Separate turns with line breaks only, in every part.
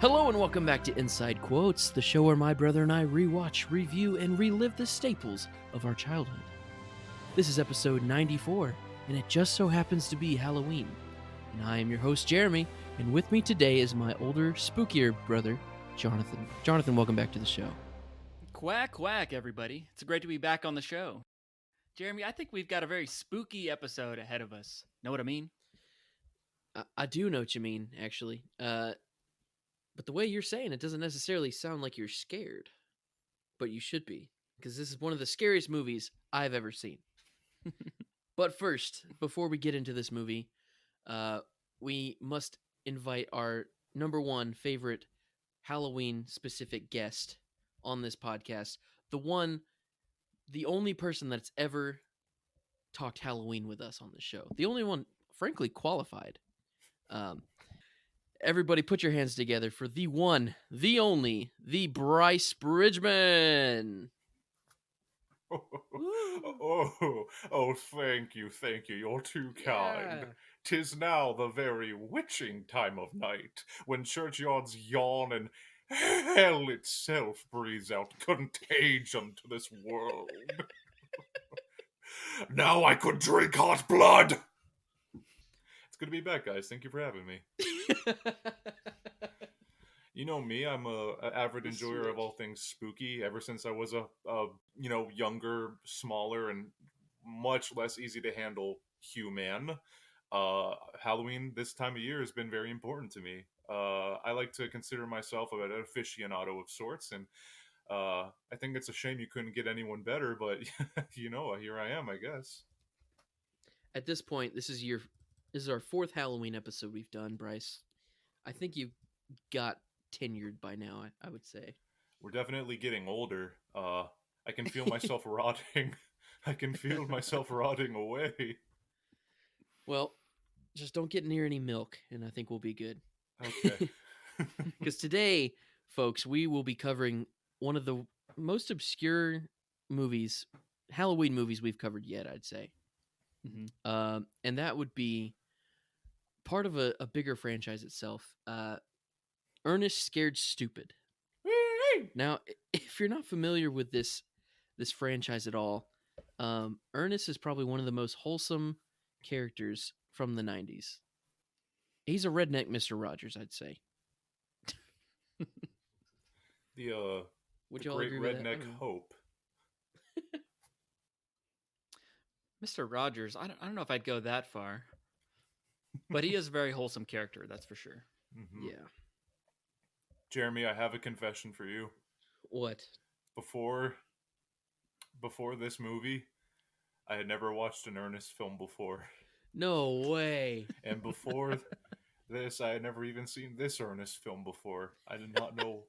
Hello and welcome back to Inside Quotes, the show where my brother and I rewatch, review, and relive the staples of our childhood. This is episode 94, and it just so happens to be Halloween. And I am your host, Jeremy, and with me today is my older, spookier brother, Jonathan. Jonathan, welcome back to the show.
Quack, quack, everybody. It's great to be back on the show. Jeremy, I think we've got a very spooky episode ahead of us. Know what I mean?
I do know what you mean, actually. But the way you're saying it doesn't necessarily sound like you're scared. But you should be, because this is one of the scariest movies I've ever seen. But first, before we get into this movie, we must invite our number one favorite Halloween-specific guest on this podcast. The only person that's ever talked Halloween with us on the show. The only one, frankly, qualified. Everybody put your hands together for the one, the only, the Bryce Bridgeman.
Oh, thank you. You're too kind. 'Tis now the very witching time of night, when churchyards yawn and hell itself breathes out contagion to this world. Now I could drink hot blood! It's good to be back, guys. Thank you for having me. You know me, I'm an avid enjoyer of all things spooky ever since I was a younger, smaller, and much less easy to handle human. Halloween this time of year has been very important to me. I like to consider myself an aficionado of sorts, and I think it's a shame you couldn't get anyone better, but here I am, I guess.
At this point, this is our fourth Halloween episode we've done, Bryce. I think you've got tenured by now, I would say.
We're definitely getting older. I can feel myself rotting. I can feel myself rotting away.
Well, just don't get near any milk, and I think we'll be good.
Okay.
Because today, folks, we will be covering one of the most obscure movies, Halloween movies we've covered yet, I'd say.
Mm-hmm.
And that would be part of a bigger franchise itself. Ernest Scared Stupid. Now, if you're not familiar with this franchise at all, Ernest is probably one of the most wholesome characters from the 90s. He's a redneck Mr. Rogers, I'd say.
Would the great redneck hope.
Mr. Rogers, I don't know if I'd go that far. But he is a very wholesome character, that's for sure.
Mm-hmm.
Yeah.
Jeremy, I have a confession for you.
What?
Before this movie, I had never watched an Ernest film before.
No way.
And before this, I had never even seen this Ernest film before. I did not know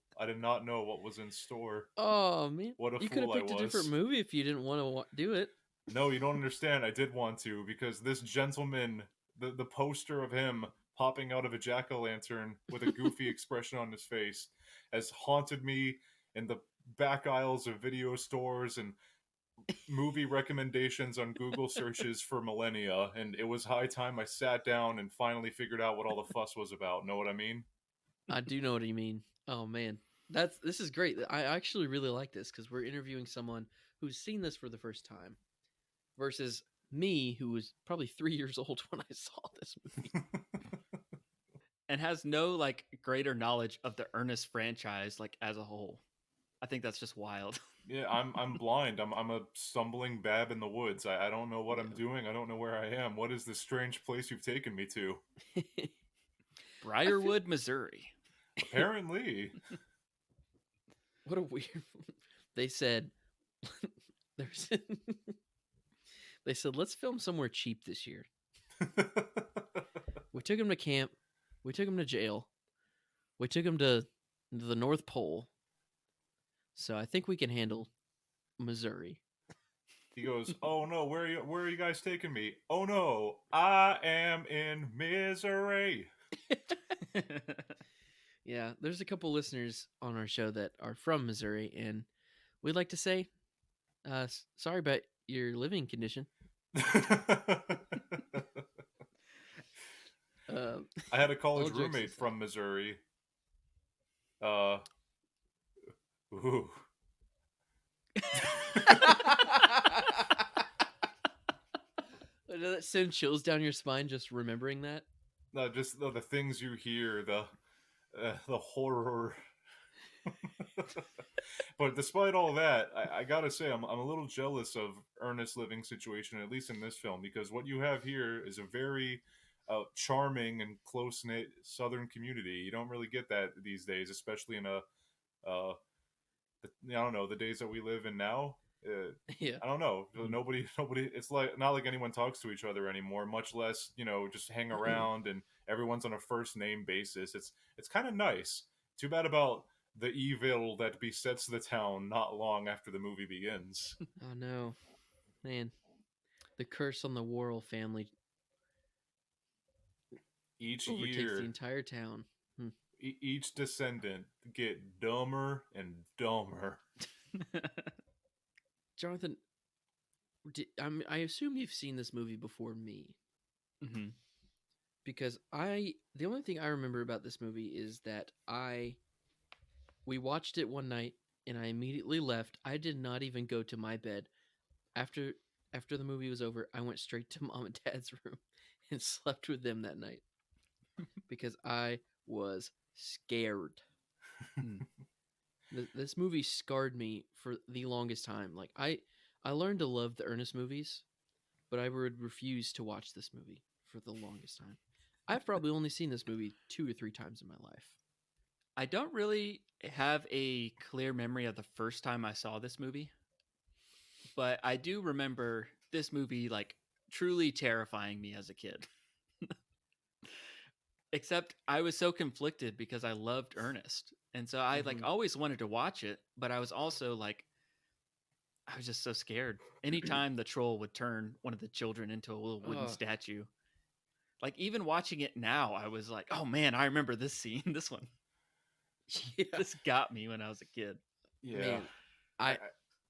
what was in store.
Oh man,
what a
you could have picked a different movie if you didn't want to do it.
No, you don't understand. I did want to, because this gentleman, the poster of him popping out of a jack-o'-lantern with a goofy expression on his face, has haunted me in the back aisles of video stores and movie recommendations on Google searches for millennia, and it was high time I sat down and finally figured out what all the fuss was about. Know what I mean?
I do know what you mean. Oh man, this is great. I actually really like this because we're interviewing someone who's seen this for the first time, versus me, who was probably 3 years old when I saw this movie.
And has no greater knowledge of the Ernest franchise as a whole. I think that's just wild.
Yeah, I'm blind. I'm a stumbling bab in the woods. I don't know what I'm doing. I don't know where I am. What is this strange place you've taken me to?
Briarwood, Missouri.
Apparently.
What a weird. They said they said let's film somewhere cheap this year. We took him to camp. We took him to jail. We took him to the North Pole. So I think we can handle Missouri.
He goes, "Oh no, where are you guys taking me? Oh no, I am in misery."
Yeah, there's a couple listeners on our show that are from Missouri, and we'd like to say, sorry about your living condition.
I had a college roommate from Missouri. Uh, ooh.
Does that send chills down your spine just remembering that?
No, just the things you hear, the horror. But despite all that, I gotta say I'm a little jealous of Ernest's living situation, at least in this film, because what you have here is a very charming and close knit Southern community. You don't really get that these days, especially in a I don't know, the days that we live in now.
Yeah.
I don't know.
Mhm.
Nobody. It's like not like anyone talks to each other anymore. Much less, just hang around and everyone's on a first name basis. It's kind of nice. Too bad about the evil that besets the town not long after the movie begins.
Oh no, man, the curse on the Worrell family
Each
overtakes the
year,
entire town. Hmm.
each descendant get dumber and dumber.
Jonathan, I assume you've seen this movie before me,
Hmm.
because the only thing I remember about this movie is that we watched it one night and I immediately left. I did not even go to my bed after the movie was over. I went straight to mom and dad's room and slept with them that night because I was scared. This movie scarred me for the longest time. Like I learned to love the Ernest movies, but I would refuse to watch this movie for the longest time. I've probably only seen this movie 2 or 3 times in my life.
I don't really have a clear memory of the first time I saw this movie, but I do remember this movie like truly terrifying me as a kid. Except I was so conflicted because I loved Ernest. And so I like
Mhm.
always wanted to watch it, but I was also like I was just so scared. Anytime the troll would turn one of the children into a little wooden
Oh,
statue. Like even watching it now, I was like, "Oh man, I remember this scene. This one.
yeah,
This got me when I was a kid."
Yeah,
man.
I,
I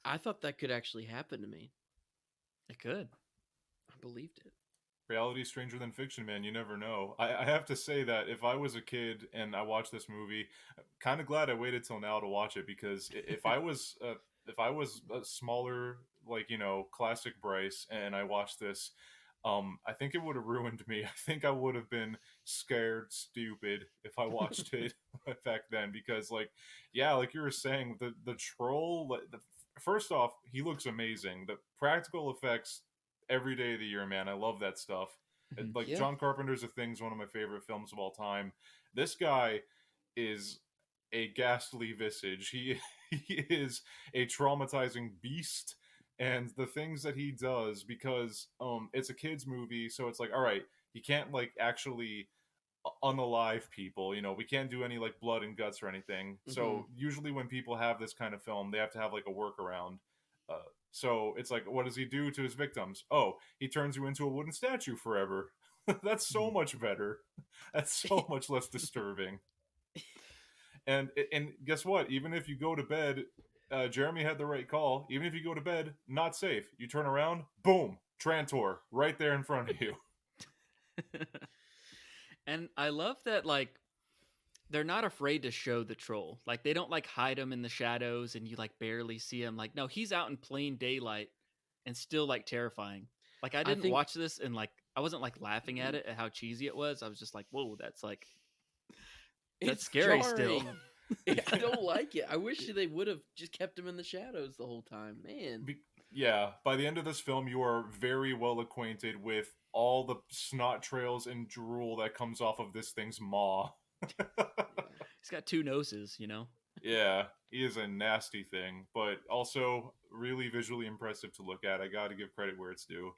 I thought that could actually happen to me.
It could.
I believed it.
reality stranger than fiction, man. You never know. I have to say that if I was a kid and I watched this movie, I'm kind of glad I waited till now to watch it, because if I was a smaller, like, classic Bryce, and I watched this, I think it would have ruined me. I think I would have been scared stupid if I watched it back then, because, like, yeah, like you were saying, the troll, first off, he looks amazing. The practical effects every day of the year, man. I love that stuff.
Mhm.
Like,
Yeah.
John Carpenter's A Thing's one of my favorite films of all time. This guy is a ghastly visage. He is a traumatizing beast, and the things that he does, because it's a kids movie, so it's like, all right, he can't like actually unalive people. We can't do any like blood and guts or anything.
Mm-hmm.
So usually when people have this kind of film, they have to have like a workaround. Uh, so it's like, what does he do to his victims? Oh, he turns you into a wooden statue forever. That's so
Mhm.
much better. That's so much less disturbing. And guess what? Even if you go to bed, Jeremy had the right call. Even if you go to bed, not safe. You turn around, boom, Trantor right there in front of you.
And I love that like they're not afraid to show the troll. Like they don't like hide him in the shadows and you like barely see him. Like no, he's out in plain daylight and still like terrifying. Like I
I
didn't
think
watch this and like I wasn't like laughing at it at how cheesy it was. I was just like, "Whoa, that's
it's
scary still."
jarring. I don't like it. I wish they would have just kept him in the shadows the whole time. Man.
Be- yeah, by the end of this film, you are very well acquainted with all the snot trails and drool that comes off of this thing's maw.
Yeah.
He's got two noses, you know.
Yeah, he is a nasty thing, but also really visually impressive to look at. I gotta give credit where it's due.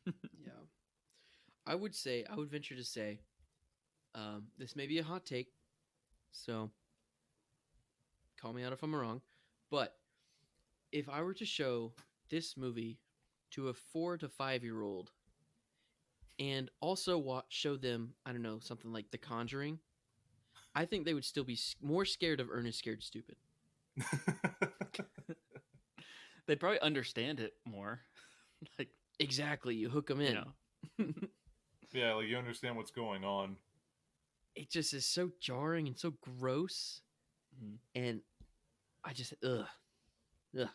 Yeah. I would venture to say, this may be a hot take, so call me out if I'm wrong, but if I were to show this movie to a 4 to 5 year old and also show them, I don't know, something like The Conjuring, I think they would still be more scared of Ernest Scared Stupid.
They'd probably understand it more. Like,
Exactly, you hook them
you
in.
know.
Yeah, like you understand what's going on.
It just is so jarring and so gross.
Mhm.
and I just ugh.
But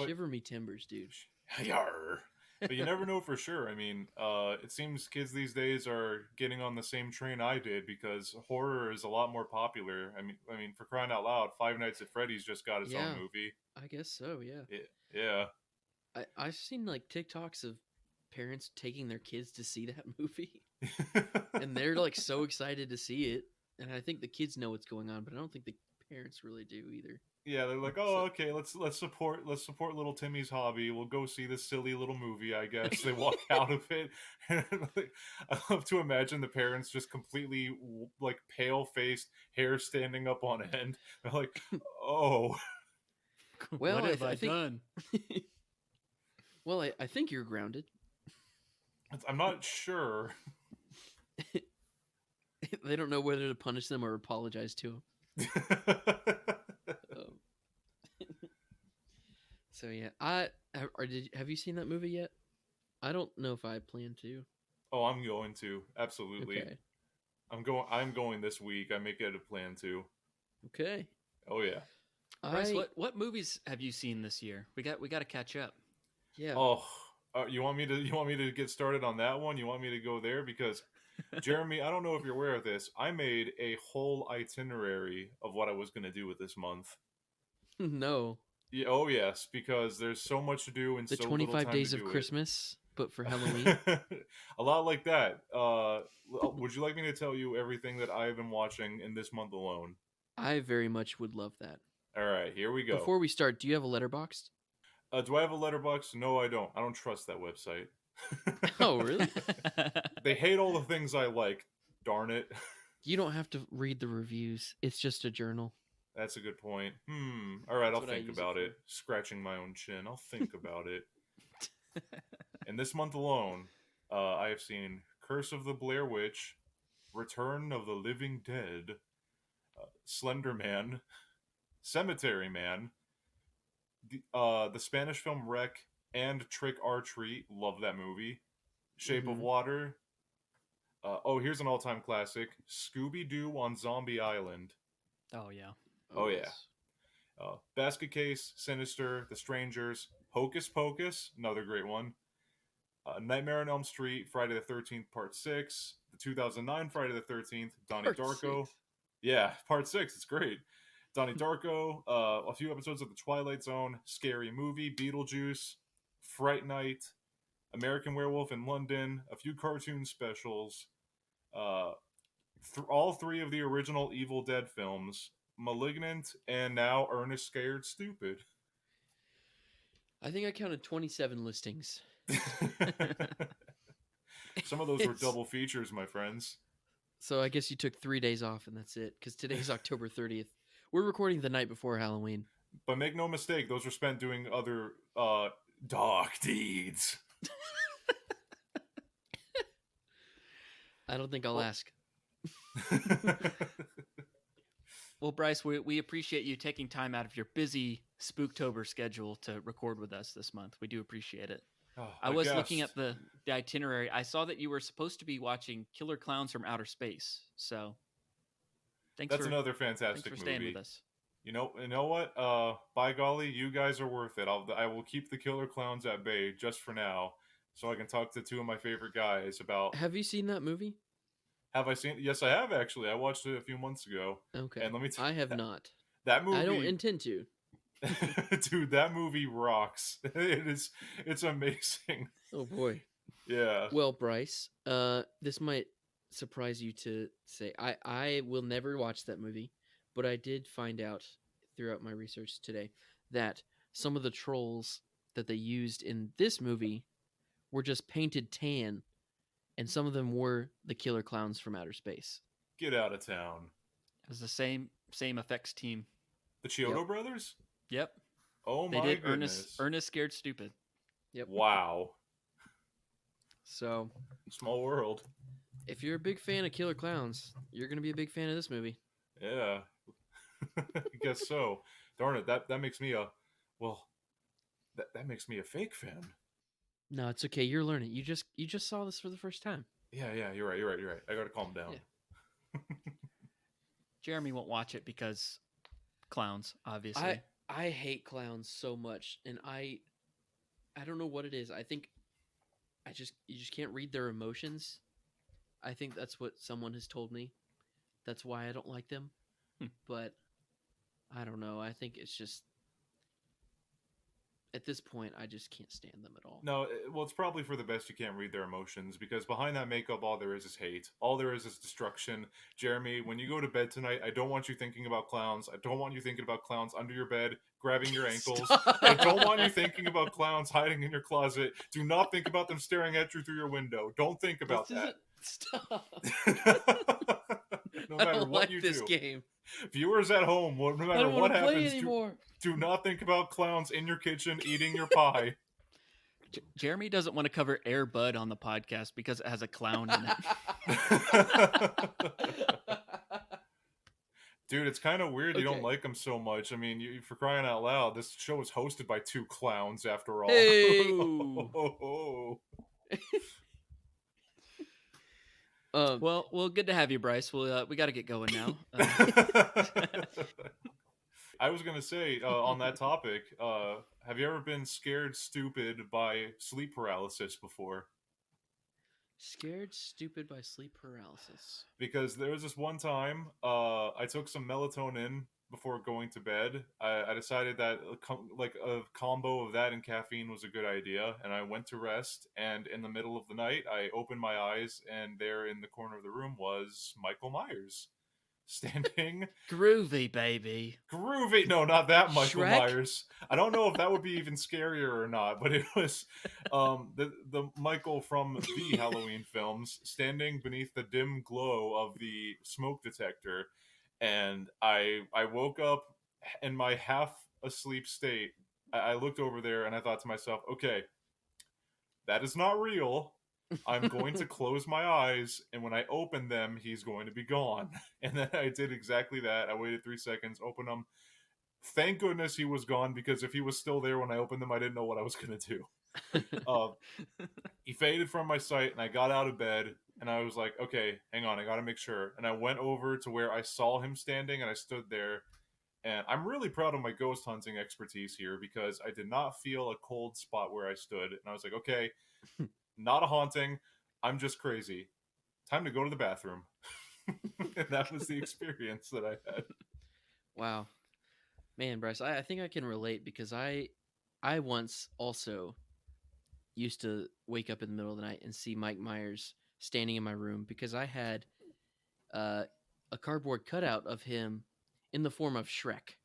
Shiver me timbers, dude.
Yarr. But you never know for sure. I mean, it seems kids these days are getting on the same train I did because horror is a lot more popular. I mean, for crying out loud, Five Nights at Freddy's just got its own
Yeah,
movie.
I guess so. Yeah,
Yeah.
I've seen like TikToks of parents taking their kids to see that movie, and they're like so excited to see it. And I think the kids know what's going on, but I don't think the parents really do either.
Yeah, they're like,
So,
oh, okay, let's support little Timmy's hobby. We'll go see this silly little movie. I guess they walk out of it. And like, I love to imagine the parents just completely like pale faced, hair standing up on end. They're like, oh,
well,
What have I
I think
done?
well, I think you're grounded.
I'm not sure.
They don't know whether to punish them or apologize to them. Um, so yeah, have you seen that movie yet? I don't know if I plan to.
Oh, I'm going to absolutely.
Okay.
I'm going this week. I make it a plan to.
Okay.
Oh yeah.
Bryce,
I
what movies have you seen this year? We got to catch up.
yeah.
Oh, you want me to get started on that one? You want me to go there because Jeremy, I don't know if you're aware of this. I made a whole itinerary of what I was going to do with this month.
No.
Yeah, oh yes, because there's so much to do and
The
so little
25
time
days
to
of
do
Christmas, but for Halloween.
it. A lot like that. Would you like me to tell you everything that I've been watching in this month alone?
I very much would love that.
All right, here we go.
Before we start, do you have a letterbox?
Do I have a letterbox? No, I don't. I don't trust that website.
Oh, really?
They hate all the things I like. Darn it.
You don't have to read the reviews. It's just a journal.
That's a good point. All right,
That's
I'll
what I
think
use it
about
for.
it. Scratching my own chin. I'll think about it. And this month alone, I have seen Curse of the Blair Witch, Return of the Living Dead, Slender Man, Cemetery Man, the Spanish film Wreck, and Trick or Treat. Love that movie. Shape of
Mhm.
Water. Here's an all-time classic: Scooby Doo on Zombie Island.
Oh yeah.
Oh yeah.
yes.
Basket Case, Sinister, The Strangers, Hocus Pocus, another great one. Nightmare on Elm Street, Friday the 13th, Part 6. The 2009 Friday the 13th, Donnie
Part
Darko.
6.
Yeah, Part 6, it's great. Donnie Darko, a few episodes of The Twilight Zone, Scary Movie, Beetlejuice, Fright Night, American Werewolf in London, a few cartoon specials, all three of the original Evil Dead films, Malignant, and now Ernest Scared Stupid.
I think I counted 27 listings.
Some of those were
It's-
double features, my friends.
So I guess you took 3 days off and that's it, because today's October 30th. We're recording the night before Halloween.
But make no mistake, those were spent doing other dark deeds.
I don't think I'll ask.
Well, Bryce, we appreciate you taking time out of your busy Spooktober schedule to record with us this month. We do appreciate it.
Oh,
I
a
was looking
guest.
at the itinerary. I saw that you were supposed to be watching Killer Clowns from Outer Space. So
That's another
thanks
fantastic
for staying
movie.
with us.
You know what? By golly, you guys are worth it. I will keep the killer clowns at bay just for now, so I can talk to two of my favorite guys about.
Have you seen that movie?
Have I seen? Yes, I have actually. I watched it a few months ago.
Okay.
And let me
I have not.
that movie.
I don't intend to.
Dude, that movie rocks. It's amazing.
Oh boy.
Yeah.
Well, Bryce, this might surprise you to say I will never watch that movie, but I did find out throughout my research today that some of the trolls that they used in this movie were just painted tan, and some of them were the killer clowns from outer space.
Get out of town.
It was the same effects team.
The Chiodo
Yep.
brothers?
Yep.
Oh
They
my
did
goodness.
Ernest Scared Stupid.
Yep.
Wow.
So,
Small world.
if you're a big fan of killer clowns, you're going to be a big fan of this movie.
Yeah. I guess so. Darn it, that makes me that makes me a fake fan.
No, it's okay. You're learning. You just saw this for the first time.
Yeah, you're right. I gotta calm down.
Yeah.
Jeremy won't watch it because clowns, obviously.
I hate clowns so much, and I don't know what it is. I think you just can't read their emotions. I think that's what someone has told me. That's why I don't like them. But I don't know. I think it's just at this point I just can't stand them at all.
No, well, it's probably for the best you can't read their emotions, because behind that makeup, all there is hate. All there is destruction. Jeremy, when you go to bed tonight, I don't want you thinking about clowns. I don't want you thinking about clowns under your bed, grabbing your ankles. I don't want you thinking about clowns hiding in your closet. Do not think about them staring at you through your window. Don't think about that.
Stop.
No
I
matter
don't
what
like
you
this
do.
game.
Viewers at home, no
I
matter
don't
what
want to play
happens,
anymore.
do not think about clowns in your kitchen eating your pie.
Jeremy doesn't want to cover Air Bud on the podcast because it has a clown in it.
Dude, it's kind of weird you don't
Okay.
like them so much. I mean, for crying out loud, this show is hosted by two clowns, after all.
Hey.
Well, good to have you, Bryce. We got to get going now.
I was gonna say on that topic, have you ever been scared stupid by sleep paralysis before?
Scared stupid by sleep paralysis.
Because there was this one time I took some melatonin before going to bed. I decided that a combo of that and caffeine was a good idea, and I went to rest, and in the middle of the night I opened my eyes, and there in the corner of the room was Michael Myers standing.
Groovy, baby.
Groovy. No, not that Michael
Shrek?
Myers. I don't know if that would be even scarier or not, but it was the Michael from the Halloween films standing beneath the dim glow of the smoke detector. And I woke up in my half asleep state. I looked over there and I thought to myself, okay, that is not real. I'm going to close my eyes, and when I open them, he's going to be gone. And then I did exactly that. I waited 3 seconds, opened them. Thank goodness he was gone, because if he was still there when I opened them, I didn't know what I was going to do. He faded from my sight, and I got out of bed, and I was like, okay, hang on, I got to make sure. And I went over to where I saw him standing, and I stood there. And I'm really proud of my ghost hunting expertise here, because I did not feel a cold spot where I stood. And I was like, okay, not a haunting. I'm just crazy. Time to go to the bathroom. And that was the experience that I had.
Wow. Man, Bryce, I think I can relate, because I once also used to wake up in the middle of the night and see Mike Myers standing in my room, because I had a cardboard cutout of him in the form of Shrek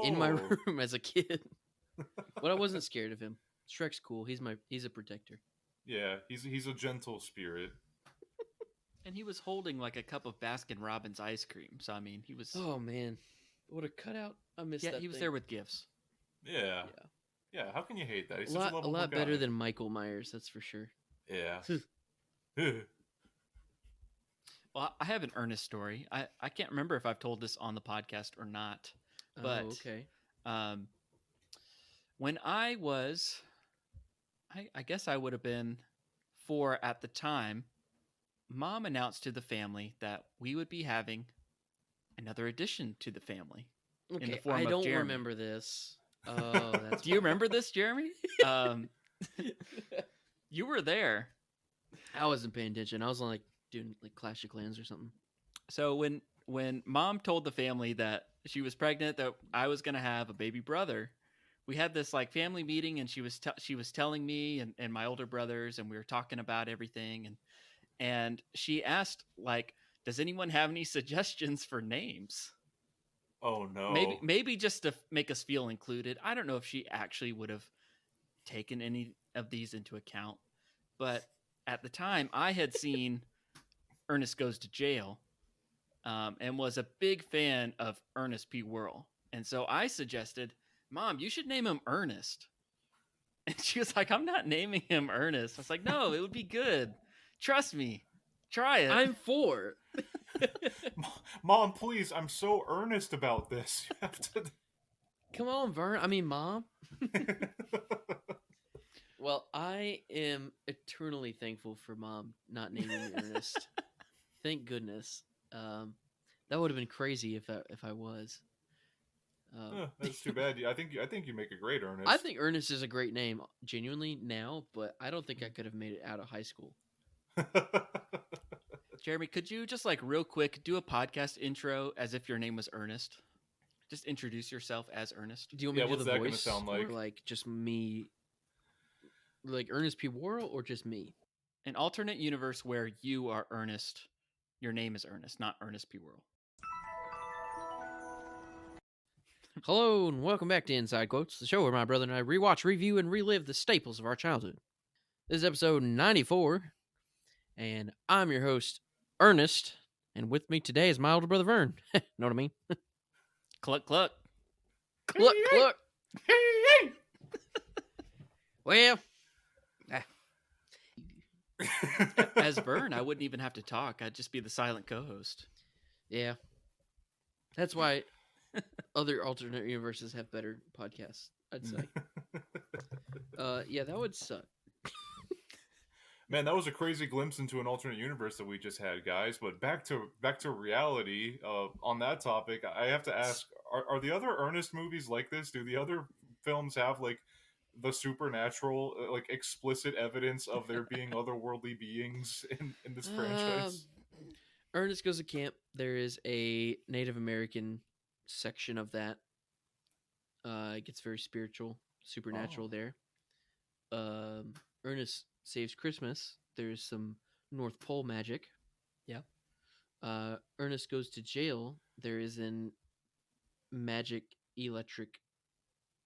in my room as a kid. But I wasn't scared of him. Shrek's cool. He's a protector.
Yeah, he's a gentle spirit.
And he was holding like a cup of Baskin Robbins ice cream. So I mean, he was.
Oh man, what a cutout! I missed that.
Yeah, he was
thing.
there with gifts.
Yeah. Yeah, how can you hate that? He's
a
such
lot,
a lovable
lot
guy.
better than Michael Myers, that's for sure.
Yeah.
Well, I have an Ernest story. I can't remember if I've told this on the podcast or not. But
okay.
When I was, I guess I would have been 4 at the time, Mom announced to the family that we would be having another addition to the family.
Okay,
in the form
I
of
don't
Jeremy.
remember this. Oh, that's.
Do you remember this, Jeremy? You were there.
I wasn't paying attention. I was like doing like Clash of Clans or something.
So when Mom told the family that she was pregnant, that I was going to have a baby brother, we had this like family meeting, and she was telling me and my older brothers, and we were talking about everything, and she asked, like, does anyone have any suggestions for names?
Oh no.
Maybe just to make us feel included. I don't know if she actually would have taken any of these into account, but at the time I had seen Ernest Goes to Jail, and was a big fan of Ernest P. Worrell. And so I suggested, Mom, you should name him Ernest. And she was like, I'm not naming him Ernest. I was like, no, it would be good. Trust me. Try it.
I'm 4.
Mom, please, I'm so earnest about this. You have to.
Come on, Vern. I mean, Mom. Well, I am eternally thankful for Mom not naming me Ernest. Thank goodness. That would have been crazy if I was.
That's too bad. I think you make a great Ernest.
I think Ernest is a great name, genuinely now, but I don't think I could have made it out of high school.
Jeremy, could you just like real quick do a podcast intro as if your name was Ernest? Just introduce yourself as Ernest.
Do you want me to do
what's
the
that gonna
voice,
sound like?
or like just me, like Ernest P. Worrell, or just me?
An alternate universe where you are Ernest. Your name is Ernest, not Ernest P. Worrell.
Hello and welcome back to Inside Quotes, the show where my brother and I rewatch, review, and relive the staples of our childhood. This is episode 94, and I'm your host, Ernest, and with me today is my older brother, Vern. Know what I mean?
Cluck, cluck.
Cluck, cluck.
Hey,
Well,
As Vern, I wouldn't even have to talk. I'd just be the silent co-host.
yeah. That's why other alternate universes have better podcasts, I'd say. Yeah, that would suck.
Man, that was a crazy glimpse into an alternate universe that we just had, guys. But back to reality. On that topic, I have to ask: Are the other Ernest movies like this? Do the other films have like the supernatural, like explicit evidence of there being otherworldly beings in this franchise?
Ernest Goes to Camp, there is a Native American section of that. It gets very spiritual, supernatural there. Ernest Saves Christmas, there's some North Pole magic.
Yeah.
Ernest Goes to Jail, there is an magic electric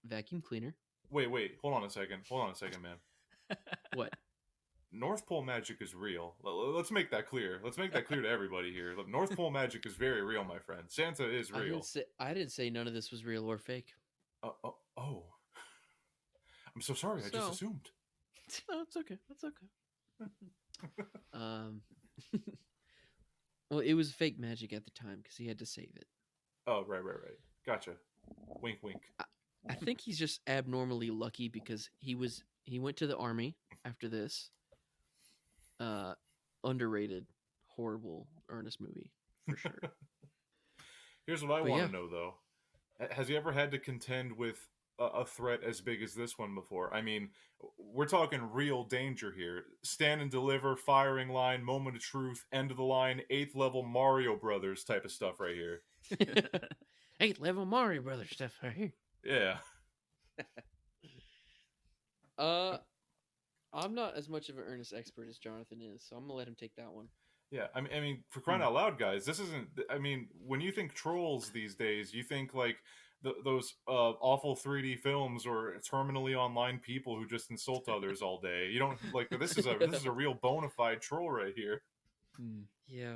vacuum cleaner.
Wait, hold on a second, man.
What?
North Pole magic is real. Let's make that clear. Let's make that clear to everybody here. Look, North Pole magic is very real, my friend. Santa is real.
I didn't say none of this was real or fake.
Oh. I'm so sorry. I just assumed.
No, it's okay. That's okay. Well, it was fake magic at the time because he had to save it.
Oh, right. Gotcha. Wink, wink.
I think he's just abnormally lucky because he went to the army after this. Underrated, horrible Ernest movie for sure.
Here's what I want to know though: has he ever had to contend with a threat as big as this one before? I mean, we're talking real danger here. Stand and deliver, firing line, moment of truth, end of the line, 8th level Mario Brothers type of stuff right here.
8th level Mario Brothers stuff right here.
Yeah.
I'm not as much of an Ernest expert as Jonathan is, so I'm gonna let him take that one.
Yeah, I mean, for crying out loud, guys, this isn't. I mean, when you think trolls these days, you think like those awful 3D films or terminally online people who just insult others all day. You don't like this is a real bona fide troll right here.
Yeah,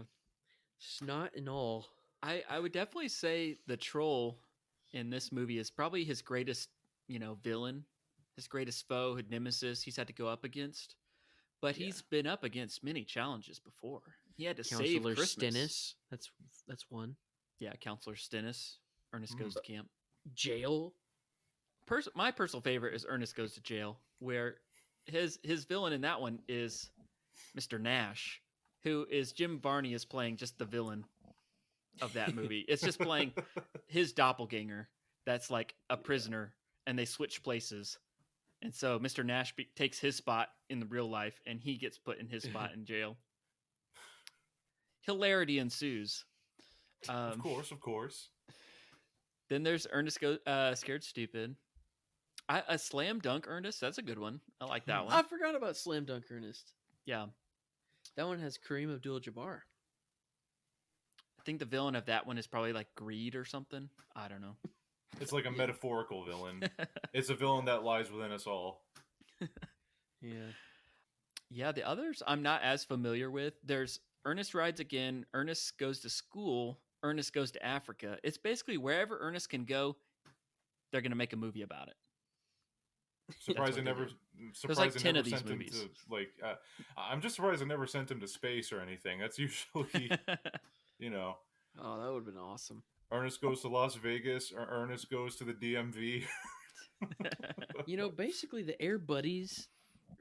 snot and all.
I would definitely say the troll in this movie is probably his greatest, villain, his greatest foe, his nemesis he's had to go up against. But he's been up against many challenges before. He had to save
Counselor
Christmas.
Stennis. That's one.
Yeah, Counselor Stennis. Ernest Goes to Camp.
Jail.
My personal favorite is Ernest Goes to Jail, where his villain in that one is Mr. Nash, who is Jim Varney is playing just the villain of that movie. It's just playing his doppelganger that's like a prisoner, and they switch places. And so Mr. Nash takes his spot in the real life, and he gets put in his spot in jail. Hilarity ensues.
Of course.
Then there's Ernest Scared Stupid. A Slam Dunk Ernest, that's a good one. I like that one.
I forgot about Slam Dunk Ernest.
Yeah.
That one has Kareem Abdul-Jabbar.
I think the villain of that one is probably like greed or something. I don't know.
It's like a metaphorical villain. It's a villain that lies within us all.
Yeah.
Yeah, the others I'm not as familiar with. There's Ernest Rides Again, Ernest Goes to School, Ernest Goes to Africa. It's basically wherever Ernest can go, they're going to make a movie about it.
Surprised they never.
There's like 10 of these movies.
I'm just surprised I never sent him to space or anything. That's usually,
Oh, that would have been awesome.
Ernest Goes to Las Vegas, or Ernest Goes to the DMV.
Basically the Air Buddies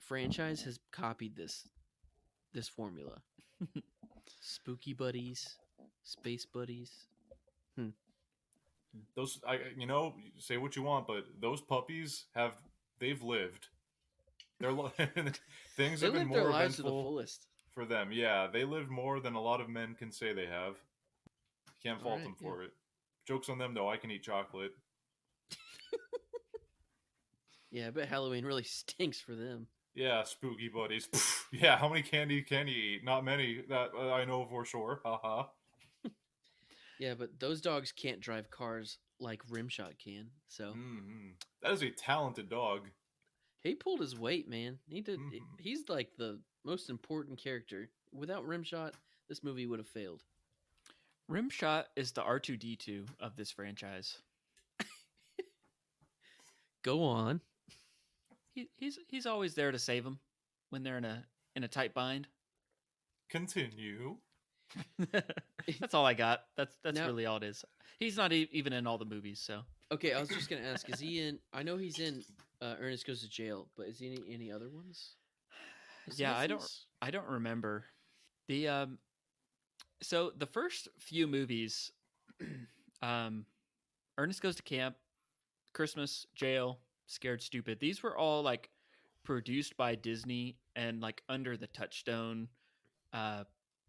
franchise has copied this formula. Spooky Buddies, Space buddies. Hmm.
Those, say what you want, but those puppies they've lived. Their things
They
have been
live their
more
lives to the
eventful
fullest.
for them. Yeah, they lived more than a lot of men can say they have. Can't
All
fault
right,
them
yeah.
for it. Joke's on them though. I can eat chocolate.
Yeah, I bet Halloween really stinks for them.
Yeah, spooky buddies. Yeah, how many candy can you eat? Not many. That I know for sure. Haha.
Yeah, but those dogs can't drive cars like Rimshot can. So
Mm-hmm. That is a talented dog.
he pulled his weight, man.
Mm-hmm.
He's like the most important character. Without Rimshot, this movie would have failed.
Rimshot is the R2D2 of this franchise.
Go on.
He's always there to save them when they're in a tight bind.
Continue.
That's all I got. That's
Now-
really all it is. He's not even in all the movies, so
Okay, I was just gonna ask: is he in? I know he's in Ernest Goes to Jail, but is he in any other ones?
yeah,
Besides
I don't remember the So the first few movies, Ernest Goes to Camp, Christmas, Jail, Scared Stupid. These were all like produced by Disney and like under the Touchstone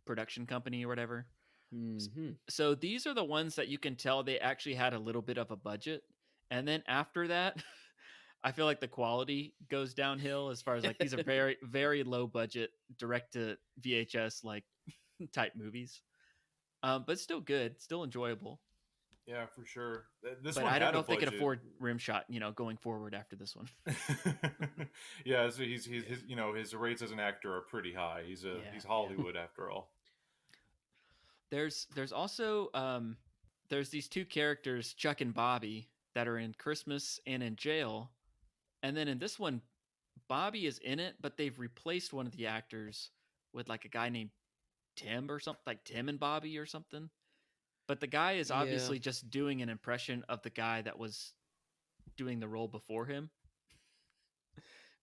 production company or whatever.
this? Mhm.
So these are the ones that you can tell they actually had a little bit of a budget. And then after that, I feel like the quality goes downhill as far as like these are very, very low budget direct to VHS like type movies. But still good, still enjoyable.
Yeah, for sure. This
But
one
I don't
had
know
a
if they could
budget.
afford Rimshot, going forward after this one.
Yeah, so he's his his rates as an actor are pretty high. He's
Yeah.
Hollywood after all.
There's also there's these two characters, Chuck and Bobby, that are in Christmas and in Jail. And then in this one, Bobby is in it, but they've replaced one of the actors with like a guy named Tim or something, like Tim and Bobby or something. But the guy is
Yeah.
obviously just doing an impression of the guy that was doing the role before him.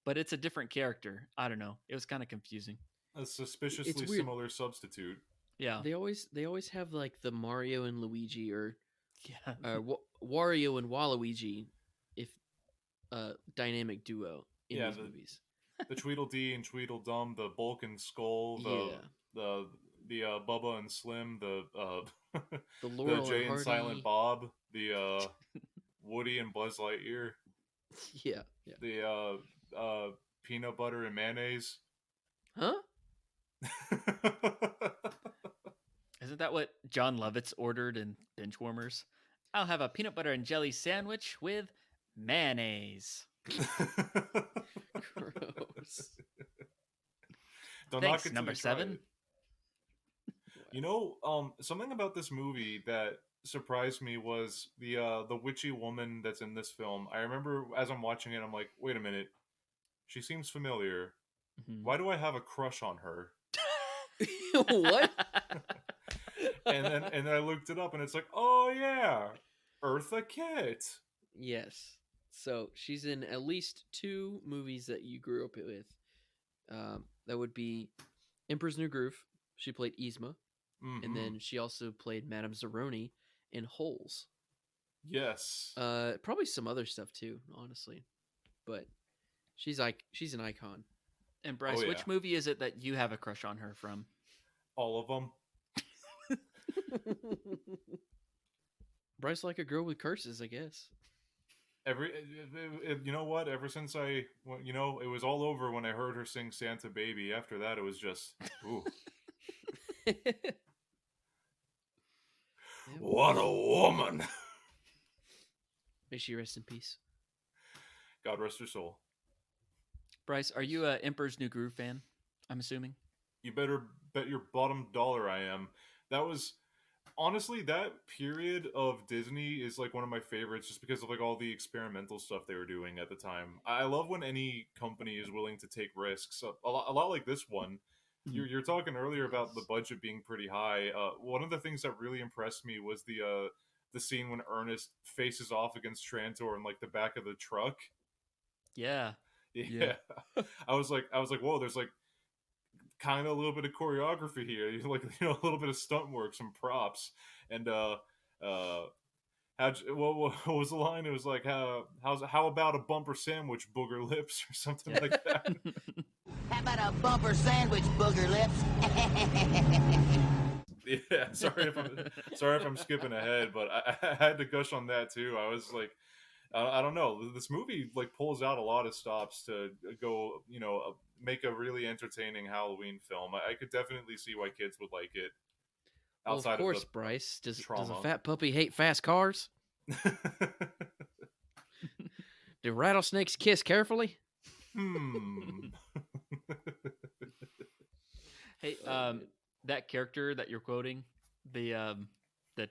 But it's a different character. I don't know. It was kind of confusing.
A suspiciously
weird.
similar substitute.
Yeah.
They always have like the Mario and Luigi or
Yeah.
Wario and Waluigi, if dynamic duo in
Yeah,
these movies.
The Tweedledee and Tweedledum, the Bulk and Skull,
Yeah.
the Bubba and Slim, the
The
the
Laurel
Jay
and
and Silent
Hardy.
Bob, the Woody and Buzz Lightyear,
Yeah.
the peanut butter and mayonnaise.
Huh?
Isn't that what John Lovitz ordered in Benchwarmers? I'll have a peanut butter and jelly sandwich with mayonnaise.
Gross.
Don't
Thanks,
knock it till
number
you try
7.
it. Something about this movie that surprised me was the witchy woman that's in this film. I remember as I'm watching it, I'm like, wait a minute, she seems familiar.
Mhm.
Why do I have a crush on her?
What?
And then I looked it up, and it's like, oh yeah, Eartha Kitt.
Yes. So she's in at least 2 movies that you grew up with. That would be Emperor's New Groove. She played Yzma.
Mhm.
And then she also played Madame Zeroni in Holes.
Yes,
Probably some other stuff too, honestly. But she's an icon.
And Bryce,
Oh, yeah.
which movie is it that you have a crush on her from?
all of them.
Bryce like a girl with curses, I guess.
You know what? Ever since it was all over when I heard her sing Santa Baby. After that, it was just, ooh, what a woman!
May she rest in peace.
God rest her soul.
Bryce, are you a Emperor's New Groove fan? I'm assuming.
You better bet your bottom dollar I am. That was honestly, that period of Disney is like one of my favorites just because of like all the experimental stuff they were doing at the time. I love when any company is willing to take risks. A lot like this one. You're talking earlier about the budget being pretty high. One of the things that really impressed me was the scene when Ernest faces off against Trantor in like the back of the truck.
Yeah.
Yeah. I was like, whoa, there's like kind of a little bit of choreography here, like a little bit of stunt work, some props, and what was the line? It was like how about a bumper sandwich, booger lips, or something
Yeah.
like that.
How about a bumper sandwich, booger lips?
Yeah, sorry if I'm skipping ahead, but I had to gush on that too. I was like, I don't know. This movie like pulls out a lot of stops to go, make a really entertaining Halloween film. I could definitely see why kids would like it.
Well, of
Outside of
course,
the
Bryce. Does a
trauma.
fat puppy hate fast cars? Do rattlesnakes kiss carefully?
Hmm.
Hey,
man.
that character that you're quoting, the the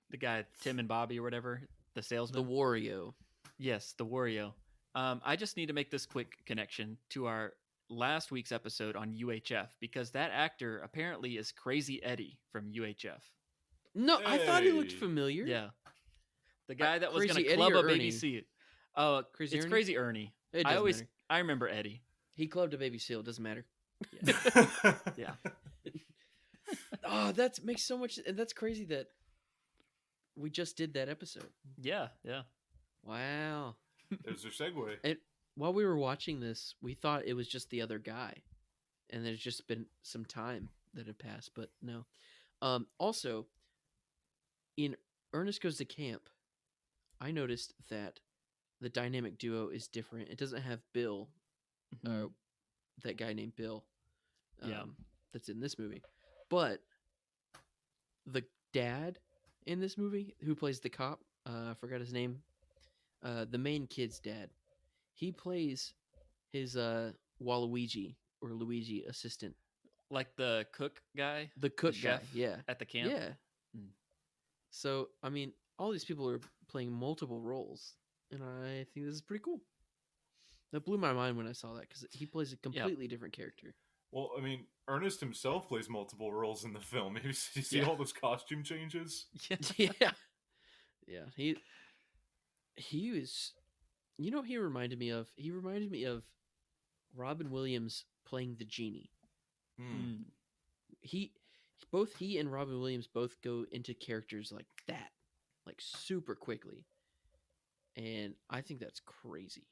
the guy Tim and Bobby or whatever, the
The
salesman.
Wario.
Yes, the Wario. I just need to make this quick connection to our last week's episode on UHF because that actor apparently is Crazy Eddie from UHF.
No, I thought he looked
Hey.
familiar.
Yeah, the guy that was going
Crazy
to
Eddie
club
or
a baby
Ernie?
seal.
Crazy
It's
Ernie?
Crazy Ernie.
It
I
doesn't matter.
I remember Eddie.
He clubbed a baby seal. It doesn't matter.
Yeah.
Oh, that makes so much. And that's crazy that we just did that episode.
Yeah.
Wow.
There's your segue.
And while we were watching this, we thought it was just the other guy, and there's just been some time that had passed. But no. Also, in Ernest Goes to Camp, I noticed that the dynamic duo is different. It doesn't have Bill,
Mhm.
that guy named Bill,
Yeah.
that's in this movie, but the dad in this movie who plays the cop, I forgot his name, the main kid's dad, he plays his Waluigi or Luigi assistant,
Like the cook guy,
the cook guy.
chef
Yeah,
at the camp.
yeah.
Mm.
So I mean, all these people are playing multiple roles, and I think this is pretty cool. That blew my mind when I saw that because he plays a completely different character.
Well, I mean, Ernest himself plays multiple roles in the film. You see
Yeah.
all those costume changes?
Yeah, yeah. He was, you know, he reminded me of. He reminded me of Robin Williams playing the genie.
Mm.
Both he and Robin Williams both go into characters like that, like super quickly, and I think that's crazy.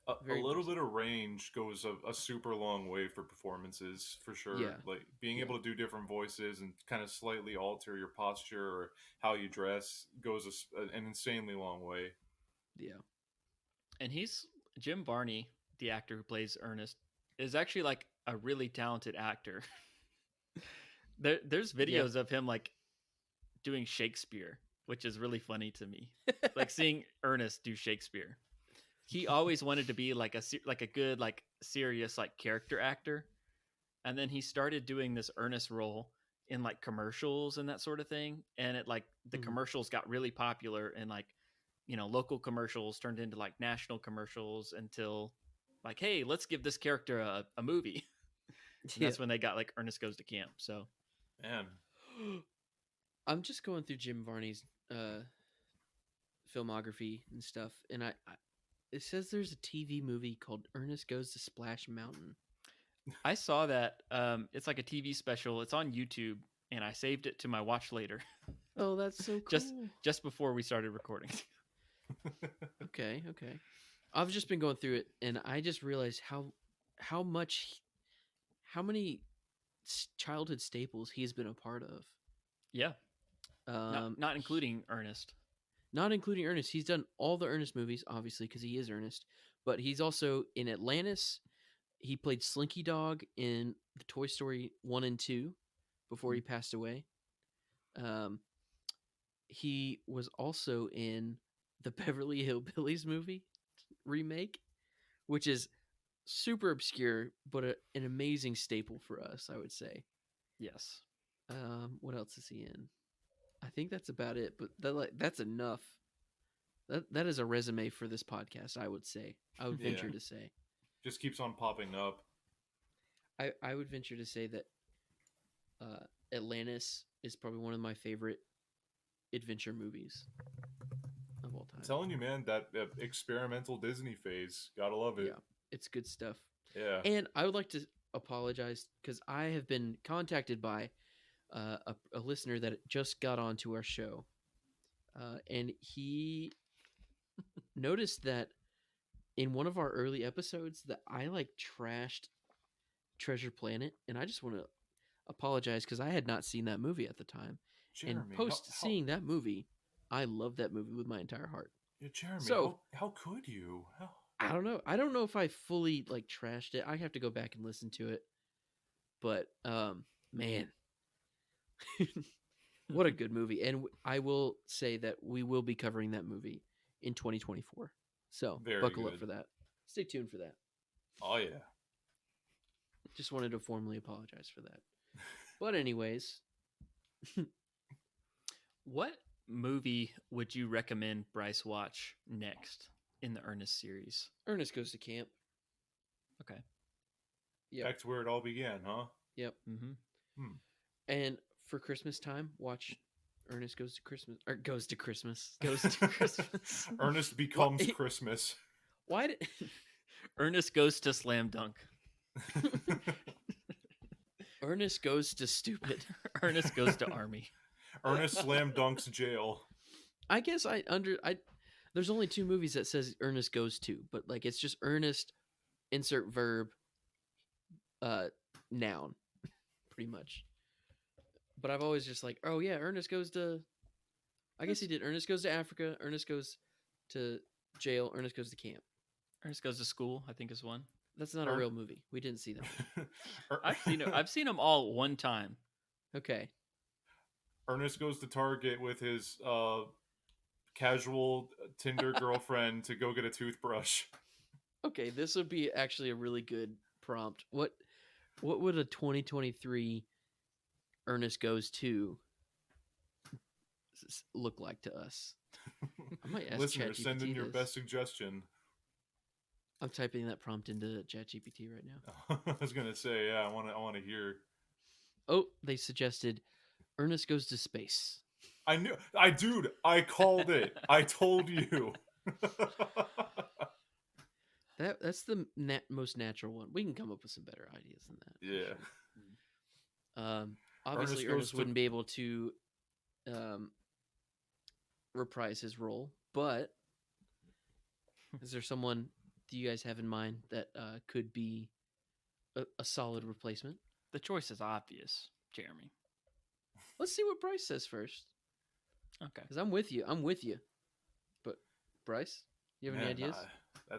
A
Very
little
impressive.
bit of range goes a super long way for performances, for sure.
Yeah.
Like being
Yeah.
able to do different voices and kind of slightly alter your posture or how you dress goes an insanely long way.
Yeah.
And Jim Varney, the actor who plays Ernest, is actually like a really talented actor. There's videos of him like doing Shakespeare, which is really funny to me. Like seeing Ernest do Shakespeare. He always wanted to be like a good like serious like character actor, and then he started doing this Ernest role in like commercials and that sort of thing. And it like the
Mhm.
commercials got really popular, and like local commercials turned into like national commercials until like, hey, let's give this character a movie. And
Yeah.
that's when they got like Ernest Goes to Camp. So
Man,
I'm just going through Jim Varney's filmography and stuff, and it says there's a TV movie called Ernest Goes to Splash Mountain.
I saw that. It's like a TV special. It's on YouTube, and I saved it to my watch later
Oh, that's so cool.
just before we started recording.
Okay. I've just been going through it, and I just realized how many childhood staples he's been a part of.
Yeah,
Um,
not including Ernest.
not including Ernest. He's done all the Ernest movies, obviously, because he is Ernest. But he's also in Atlantis. He played Slinky Dog in the Toy Story 1 and 2 before he passed away. He was also in the Beverly Hillbillies movie remake, which is super obscure, but an amazing staple for us, I would say.
Yes.
What else is he in? I think that's about it, but that's enough. That is a resume for this podcast, I would say. I would venture
Yeah.
to say.
just keeps on popping up.
I would venture to say that Atlantis is probably one of my favorite adventure movies of all
I'm
time.
telling you, man, that experimental Disney phase, gotta love it.
Yeah, it's good stuff.
Yeah.
And I would like to apologize because I have been contacted by a listener that just got onto our show, and he noticed that in one of our early episodes that I like trashed Treasure Planet, and I just want to apologize because I had not seen that movie at the time. And
Jeremy,
post seeing that movie, I love that movie with my entire heart.
yeah, Jeremy,
So
how could you?
I don't know. I don't know if I fully like trashed it. I have to go back and listen to it. But man, what a good movie. And I will say that we will be covering that movie in 2024. So
Very
buckle up
good.
for that. Stay tuned for that.
Oh yeah.
Just wanted to formally apologize for that. But anyways,
What movie would you recommend Bryce watch next in the Ernest series?
Ernest Goes to Camp.
Okay.
Yep.
Back to where it all began, huh?
Yep.
Mm-hmm.
And for Christmas time, watch Ernest Goes to Christmas. Or Goes to Christmas. Goes to Christmas.
Ernest becomes
What?
Christmas.
Why did
Ernest goes to Slam Dunk.
Ernest Goes to Stupid?
Ernest goes to Army.
Ernest slam dunks jail.
I guess there's only 2 movies that says Ernest Goes to, but like it's just Ernest insert verb noun pretty much. But I've always just like, oh yeah, Ernest goes to I guess he did. Ernest Goes to Africa, Ernest goes to jail, Ernest Goes to camp.
Ernest goes to school, I think is one.
That's not a real movie. We didn't see that one.
I've seen them all one time.
Okay.
Ernest goes to Target with his casual Tinder girlfriend to go get a toothbrush.
Okay, this would be actually a really good prompt. What would a 2023 Ernest Goes to look like to us? I might ask
Listeners, send in
ChatGPT
your
this.
best suggestion.
I'm typing that prompt into ChatGPT right now.
I was gonna say, yeah, I want to hear.
Oh, they suggested Ernest Goes to Space.
Dude, I called it. I told you.
That's the most natural one. We can come up with some better ideas than that.
Yeah.
Obviously, Ernest wouldn't be able to reprise his role, but is there someone do you guys have in mind that could be a solid replacement?
The choice is obvious, Jeremy.
Let's see what Bryce says first.
Okay.
Because I'm with you. But Bryce, you have any ideas?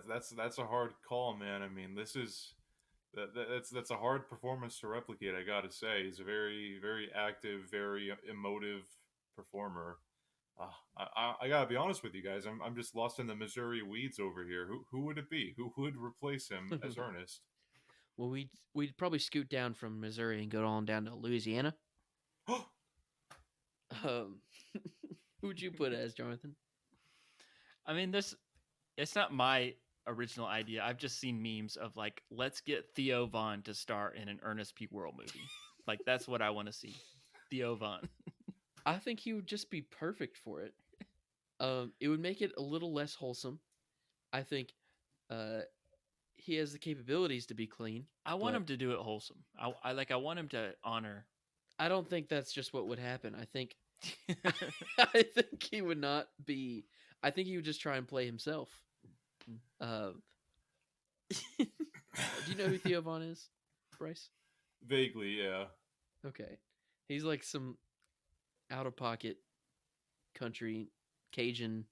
That's a hard call, man. I mean, that's a hard performance to replicate. I gotta say, he's a very very active, very emotive performer. I gotta be honest with you guys. I'm just lost in the Missouri weeds over here. Who would it be? Who would replace him as Ernest?
Well, we'd probably scoot down from Missouri and go on down to Louisiana. Who'd you put as Jonathan?
I mean, it's not my original idea. I've just seen memes of like, let's get Theo Von to star in an Ernest P. Worrell movie. Like, that's what I want to see. Theo Von.
I think he would just be perfect for it. It would make it a little less wholesome. I think he has the capabilities to be clean.
I want him to do it wholesome. I want him to honor.
I don't think that's just what would happen. I think I think he would not be. I think he would just try and play himself. Do you know who Theo Von is, Bryce?
Vaguely, yeah.
Okay, he's like some out-of-pocket country Cajun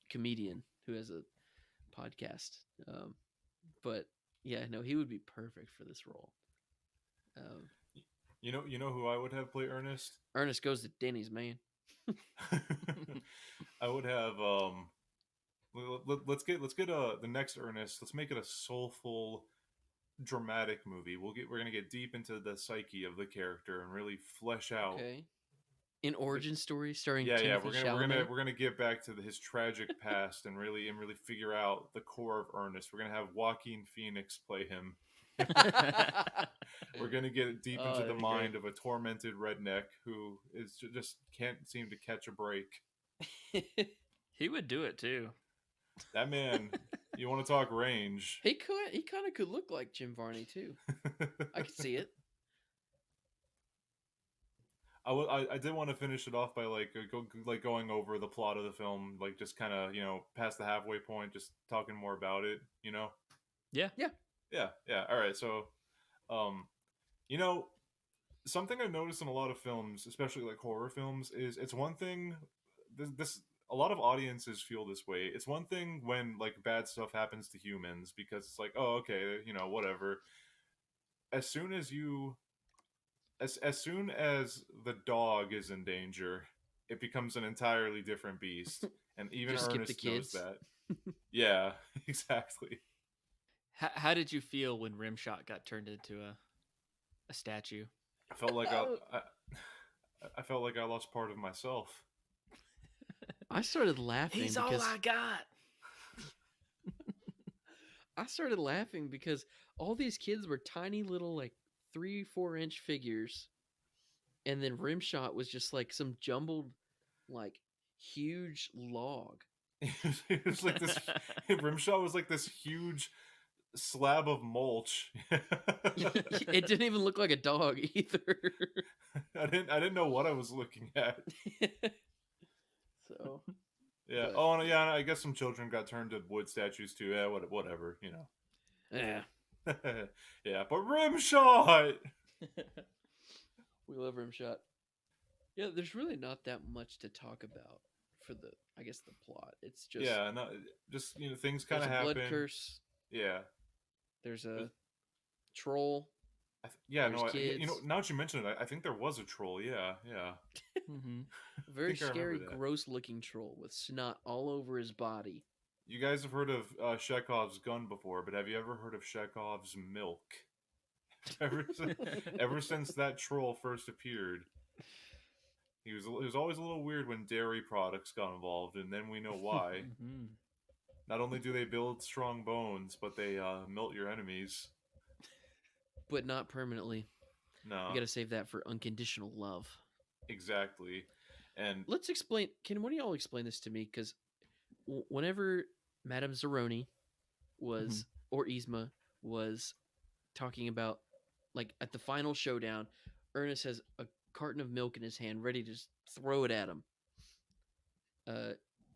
comedian who has a podcast. But yeah, no, he would be perfect for this role.
You know who I would have play Ernest?
Ernest Goes to Denny's, man.
I would have let's get the next Ernest. Let's make it a soulful, dramatic movie. We're gonna get deep into the psyche of the character and really flesh out.
Okay. An origin story starring
Yeah,
Timothy Chalamet.
we're gonna get back to his tragic past and really figure out the core of Ernest. We're gonna have Joaquin Phoenix play him. We're gonna get deep into the mind of a tormented redneck who is just can't seem to catch a break.
He would do it too.
That man, You want to talk range?
He kind of could look like Jim Varney too. I could see it.
I did want to finish it off by going over the plot of the film, like just kind of past the halfway point, just talking more about it.
Yeah.
Yeah. All right, so um, you know, something I've noticed in a lot of films, especially like horror films, is it's one thing. This a lot of audiences feel this way. It's one thing when like bad stuff happens to humans because it's like, oh, okay, whatever. As soon as you as soon as the dog is in danger, it becomes an entirely different beast. And even
Just skip the
Ernest knows
kids.
that. Yeah, exactly.
How did you feel when Rimshot got turned into a statue?
I felt like I felt like I lost part of myself.
I started laughing
He's all
because
I got.
I started laughing because all these kids were tiny little like 3-4 inch figures, and then Rimshot was just like some jumbled, like huge log.
It was like this. Rimshot was like this huge slab of mulch.
It didn't even look like a dog either.
I didn't know what I was looking at.
So
Yeah.
But-
Oh, and yeah. I guess some children got turned to wood statues too. Yeah. Whatever.
yeah,
Yeah. But Rimshot.
we love Rimshot. Yeah, there's really not that much to talk about for the plot. It's just
Yeah. No. Just things kind
there's
of
a
happen.
blood curse.
Yeah.
There's a troll.
Yeah.
There's
No.
kids.
Now that you mention it, I think there was a troll. Yeah. Yeah.
Mm-hmm.
A very
think I remember
scary,
that.
gross-looking troll with snot all over his body.
You guys have heard of Chekhov's gun before, but have you ever heard of Chekhov's milk? Ever since that troll first appeared, he was always a little weird when dairy products got involved, and then we know why.
Mm-hmm.
Not only do they build strong bones, but they melt your enemies.
But not permanently.
No,
We gotta save that for unconditional love.
exactly. And
Let's explain. Can one of y'all explain this to me? Because whenever Madame Zeroni was, or Yzma was talking about, like at the final showdown, Ernest has a carton of milk in his hand, ready to just throw it at him.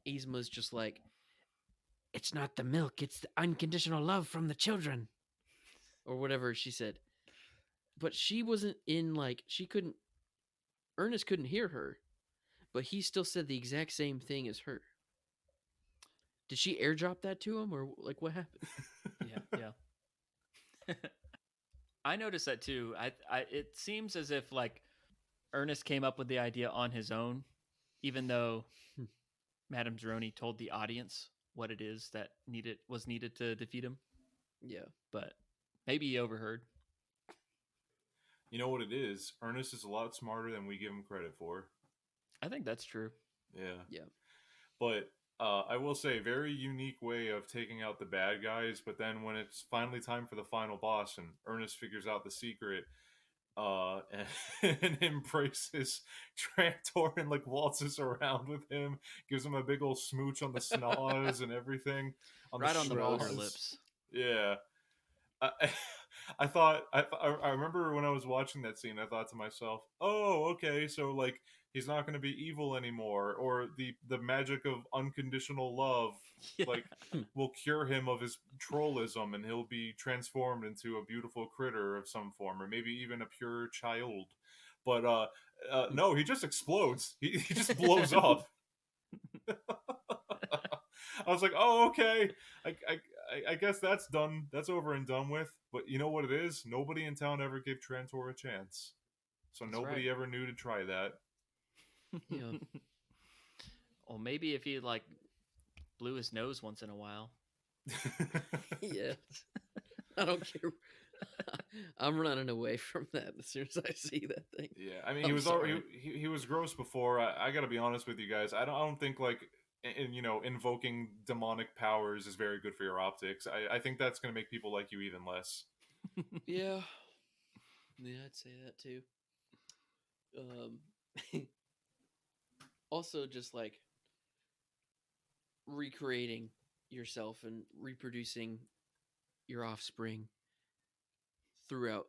Yzma's just like, it's not the milk, it's the unconditional love from the children, or whatever she said. But she wasn't in like Ernest couldn't hear her, but he still said the exact same thing as her. Did she airdrop that to him, or like what happened?
Yeah. I noticed that too. It seems as if like Ernest came up with the idea on his own, even though Madame Zeroni told the audience what it is that was needed to defeat him.
Yeah.
But maybe he overheard.
you know what it is? Ernest is a lot smarter than we give him credit for.
I think that's true.
Yeah.
Yeah.
But I will say, very unique way of taking out the bad guys. But then when it's finally time for the final boss, and Ernest figures out the secret, and embraces Trantor and like waltzes around with him, gives him a big old smooch on the schnoz and everything,
Right on the boner
schnoz.
lips.
Yeah. I remember when I was watching that scene, I thought to myself, oh, okay, so like he's not going to be evil anymore, or the magic of unconditional love like will cure him of his trollism, and he'll be transformed into a beautiful critter of some form, or maybe even a pure child. But no, he just explodes. He just blows up. I was like, oh, okay. I guess that's done. That's over and done with. But you know what it is? Nobody in town ever gave Trantor a chance. So
That's
nobody
right.
ever knew to try that.
Yeah.
Or maybe if he like blew his nose once in a while.
Yeah. I don't care. I'm running away from that as soon as I see that thing.
Yeah, I mean,
I'm
he was
sorry.
already, he was gross before. I got to be honest with you guys. I don't think like invoking demonic powers is very good for your optics. I think that's going to make people like you even less.
Yeah. Yeah, I'd say that too. Also, just like recreating yourself and reproducing your offspring throughout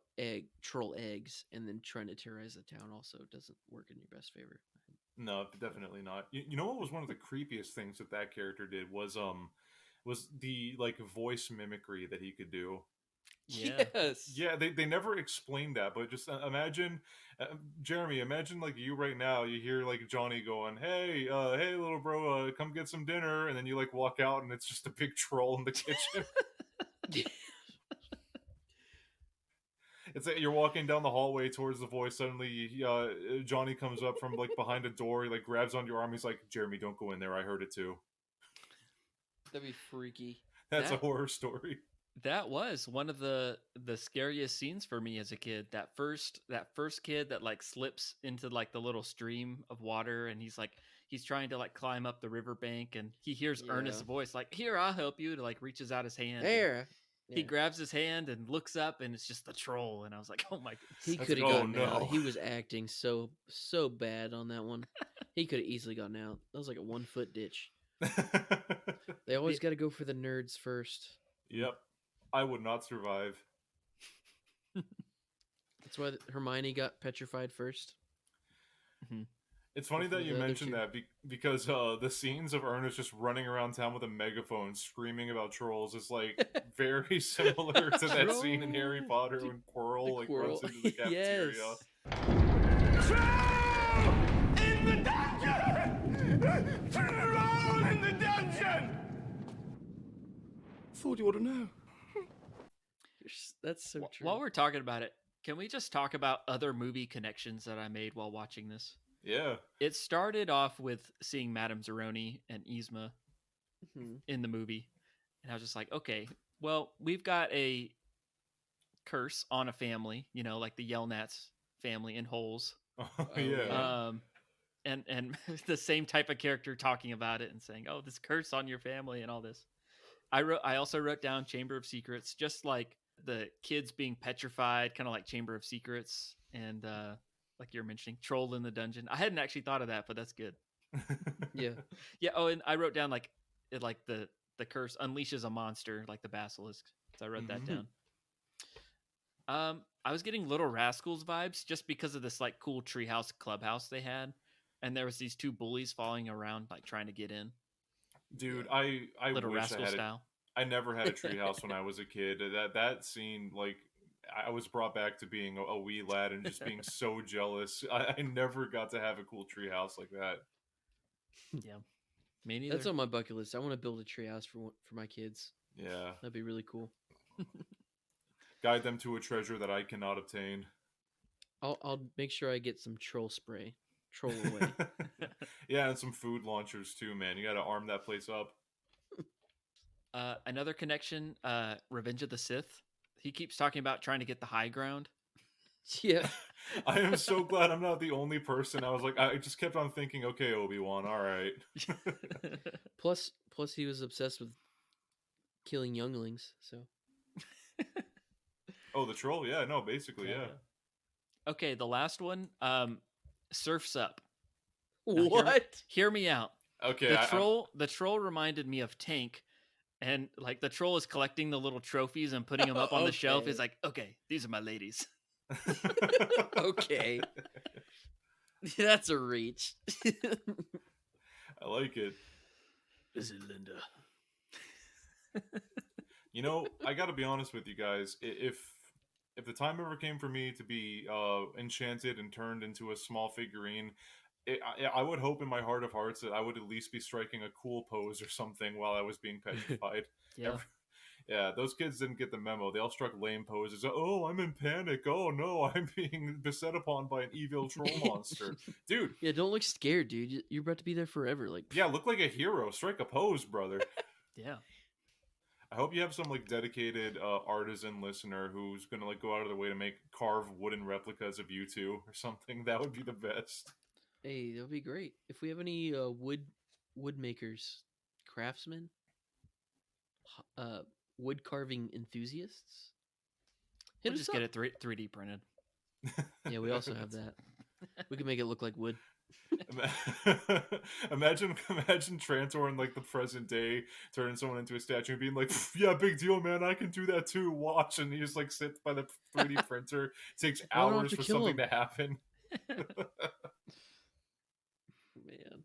troll eggs, and then trying to terrorize the town also doesn't work in your best favor.
No, definitely not. You know what was one of the creepiest things that character did was the like voice mimicry that he could do.
Yeah.
Yes.
Yeah, they never explained that, but just imagine, Jeremy, imagine like you right now, you hear like Johnny going, "Hey, hey, little bro, come get some dinner," and then you like walk out and it's just a big troll in the kitchen. It's like you're walking down the hallway towards the voice. Suddenly, Johnny comes up from like behind a door. He like grabs onto your arm. He's like, "Jeremy, don't go in there. I heard it too."
That'd be freaky.
That's a
That-
horror story.
That was one of the scariest scenes for me as a kid. That first kid that like slips into like the little stream of water, and he's trying to like climb up the riverbank, and he hears Ernest's
Yeah.
voice like, "Here, I'll help you," to like reaches out his hand. and
There.
He
Yeah.
grabs his hand and looks up, and it's just the troll. And I was like, "Oh my goodness!"
He
That's
could have
like, oh,
gotten out.
no.
He was acting so bad on that one. He could have easily gotten out. That was like a 1-foot ditch. They always got to go for the nerds first.
Yep. I would not survive.
That's why Hermione got petrified first.
It's funny
Before
that you
the other
mentioned
two.
that because the scenes of Ernest just running around town with a megaphone screaming about trolls is like very similar to that scene in Harry Potter when Quirrell like runs into the cafeteria.
Yes.
Troll in the dungeon! Troll in the dungeon! Thought you ought to know.
That's so true.
While we're talking about it, can we just talk about other movie connections that I made while watching this?
Yeah.
It started off with seeing Madame Zeroni and Yzma
Mhm.
in the movie, and I was just like, okay, well, we've got a curse on a family, like the Yelnats family in Holes.
Yeah.
And the same type of character talking about it and saying, "Oh, this curse on your family," and all this. I also wrote down Chamber of Secrets, just like the kids being petrified, kind of like Chamber of Secrets, and like you're mentioning, Troll in the Dungeon. I hadn't actually thought of that, but that's good.
Yeah.
Yeah. Oh, and I wrote down like the curse unleashes a monster, like the basilisk. So I wrote that
Mhm.
down. I was getting Little Rascals vibes just because of this like cool treehouse clubhouse they had, and there was these two bullies following around like trying to get in.
Dude, I
Little
wish
Rascal
I had
style.
I never had a treehouse when I was a kid. That scene, like, I was brought back to being a wee lad and just being so jealous. I never got to have a cool treehouse like that.
Yeah, me neither.
That's on my bucket list. I want to build a treehouse for my kids.
Yeah.
That'd be really cool.
Guide them to a treasure that I cannot obtain.
I'll make sure I get some troll spray. Troll away.
Yeah, and some food launchers too, man. You got to arm that place up.
Another connection, Revenge of the Sith. He keeps talking about trying to get the high ground.
Yeah.
I am so glad I'm not the only person. I was like, I just kept on thinking, okay, Obi-Wan, all right.
Plus he was obsessed with killing younglings. So
Oh, the troll? Yeah, no, basically, yeah.
Okay, the last one, Surf's Up. Now,
what?
Hear me out.
Okay,
The troll reminded me of Tank, and like the troll is collecting the little trophies and putting them up on the shelf.
Okay.
He's like, okay, these are my ladies.
Okay. That's a reach.
I like it.
Is it Linda?
You know, I got to be honest with you guys. If the time ever came for me to be enchanted and turned into a small figurine, I would hope in my heart of hearts that I would at least be striking a cool pose or something while I was being petrified.
Yeah.
Yeah, those kids didn't get the memo. They all struck lame poses. Oh, I'm in panic. Oh no, I'm being beset upon by an evil troll monster. Dude,
Yeah, don't look scared, dude. You're about to be there forever. Like,
yeah, look like a hero. Strike a pose, brother.
Yeah.
I hope you have some like dedicated artisan listener who's gonna like go out of their way to carve wooden replicas of you two or something. That would be the best.
hey, that would be great. If we have any wood makers, craftsmen, wood carving enthusiasts, hit
We'll
us
just
up.
get it 3D printed.
Yeah, we also have that. We can make it look like wood.
Imagine Trantor in like the present day turning someone into a statue and being like, "Yeah, big deal, man. I can do that too. Watch." And he just like sits by the 3D printer. It takes
Why don't I have
hours
to
for
kill
something
him?
to happen.
Man.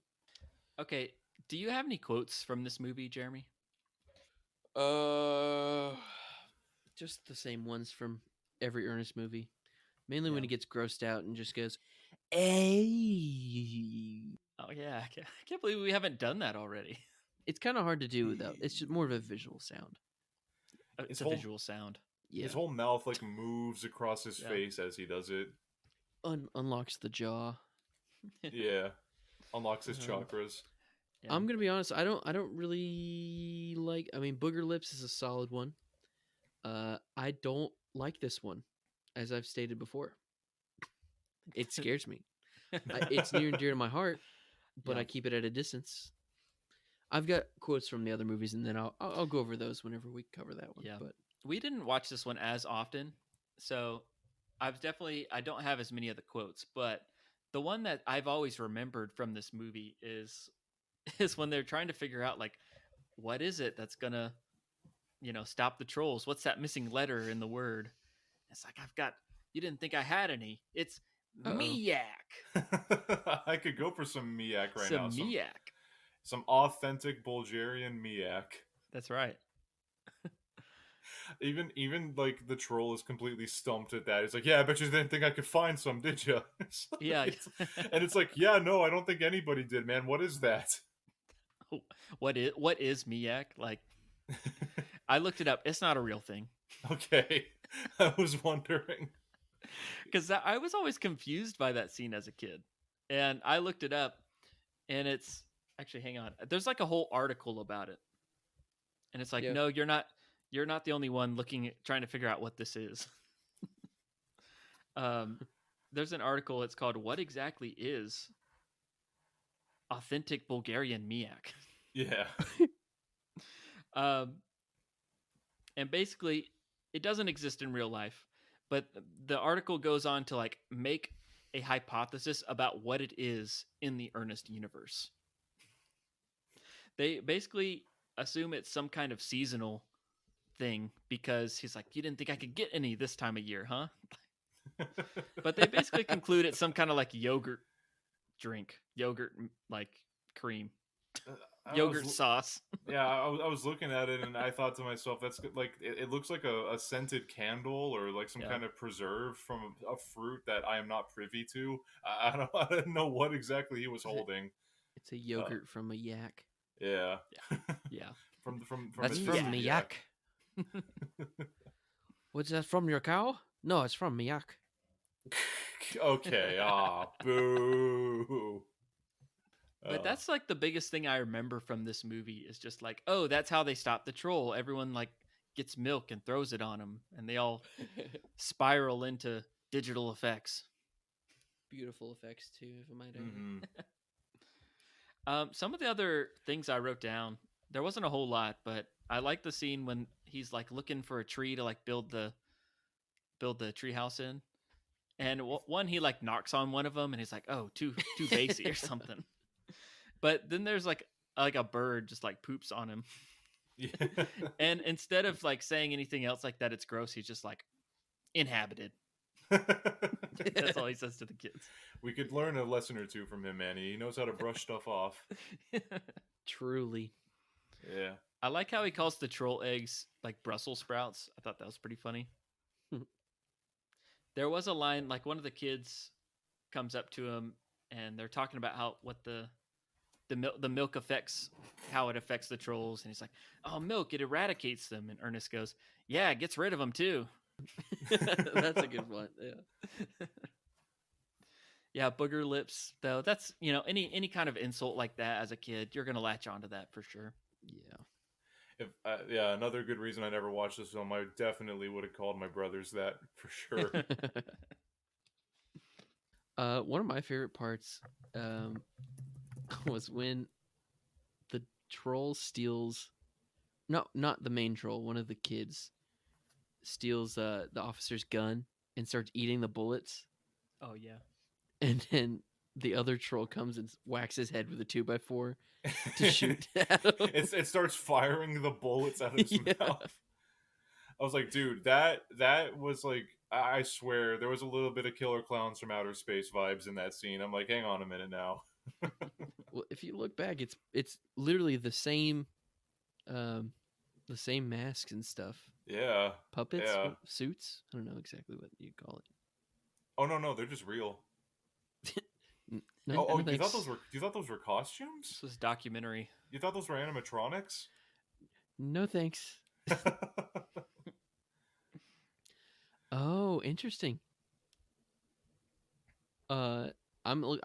Okay, do you have any quotes from this movie, Jeremy?
Just the same ones from every Ernest movie. Mainly when
Yeah.
he gets grossed out and just goes, "Hey."
Oh yeah, I can't believe we haven't done that already.
It's kind of hard to do without. It's just more of a visual sound.
It's
His
a
whole
visual sound.
Yeah.
his whole mouth like moves across his
Yeah.
face as he does it.
Unlocks the jaw.
Yeah, unlocks his
Um,
chakras.
Yeah.
I'm gonna be honest. I don't really like. I mean, Booger Lips is a solid one. I don't like this one, as I've stated before. It scares me. It's near and dear to my heart, but
Yeah.
I keep it at a distance. I've got quotes from the other movies, and then I'll go over those whenever we cover that one.
Yeah.
But
We didn't watch this one as often, so I don't have as many of the quotes, but the one that I've always remembered from this movie is is when they're trying to figure out like what is it that's gonna stop the trolls? What's that missing letter in the word? It's like you didn't think I had any. It's
Uh-oh.
Miak.
I could go for some Miak right now.
Some Miak.
Some authentic Bulgarian Miak.
That's right.
Even like the troll is completely stumped at that. He's like, "Yeah, I bet you didn't think I could find some, did you?"
Yeah.
And it's like, "Yeah, no, I don't think anybody did, man. What is that?"
What is Miak? Like, I looked it up. It's not a real thing.
Okay, I was wondering.
Because I was always confused by that scene as a kid, and I looked it up, and it's actually, hang on, there's like a whole article about it, and it's like,
Yeah.
no, you're not the only one trying to figure out what this is. There's an article. It's called "What Exactly Is Authentic Bulgarian Miak?"
Yeah.
And basically, it doesn't exist in real life, but the article goes on to like make a hypothesis about what it is in the Ernest universe. They basically assume it's some kind of seasonal thing because he's like, "You didn't think I could get any this time of year, huh?" But they basically conclude it's some kind of like yogurt drink, yogurt like cream, yogurt sauce.
Yeah, I was looking at it and I thought to myself, that's like it looks like a scented candle or like some kind of preserve from a fruit that I am not privy to. I don't know what exactly he was holding.
it's a yogurt from a yak.
Yeah.
Yeah.
from
That's
Mrs.
from Miak. What's that from your cow? No, it's from Miak.
Okay. Boo.
But that's like the biggest thing I remember from this movie is just like, oh, that's how they stop the troll. Everyone like gets milk and throws it on him, and they all spiral into digital effects.
Beautiful effects too, if I might add.
Mm-hmm.
Some of the other things I wrote down, there wasn't a whole lot, but I like the scene when he's like looking for a tree to like build the treehouse in, and one he like knocks on one of them, and he's like, oh, too bassy or something. But then there's like a bird just like poops on him.
Yeah.
And instead of like saying anything else like that, it's gross. He's just like, inhabited. That's all he says to the kids.
We could learn a lesson or two from him, Manny. He knows how to brush stuff off.
Truly.
Yeah.
I like how he calls the troll eggs like Brussels sprouts. I thought that was pretty funny. There was a line like one of the kids comes up to him and they're talking about what the milk affects, how it affects the trolls, and he's like, "Oh, milk, it eradicates them." And Ernest goes, "Yeah, it gets rid of them too."
That's a good one. Yeah.
Yeah, booger lips though. That's any kind of insult like that as a kid, you're gonna latch onto that for sure.
Yeah.
Another good reason I never watched this film. I definitely would have called my brothers that for sure.
One of my favorite parts was when the troll steals, no, not the main troll, one of the kids steals the officer's gun and starts eating the bullets.
Oh yeah.
And then the other troll comes and whacks his head with a 2x4 to shoot at him.
It starts firing the bullets out of his
Yeah.
mouth. I was like, dude, that was like, I swear there was a little bit of Killer Clowns from Outer Space vibes in that scene. I'm like, hang on a minute now.
Well, if you look back, it's literally the same masks and stuff.
Yeah.
Puppets,
Yeah.
suits. I don't know exactly what you call it.
Oh no, they're just real.
No,
Oh,
no
you thought
thanks.
those were costumes?
This was documentary.
You thought those were animatronics?
No thanks. Oh, interesting. I'm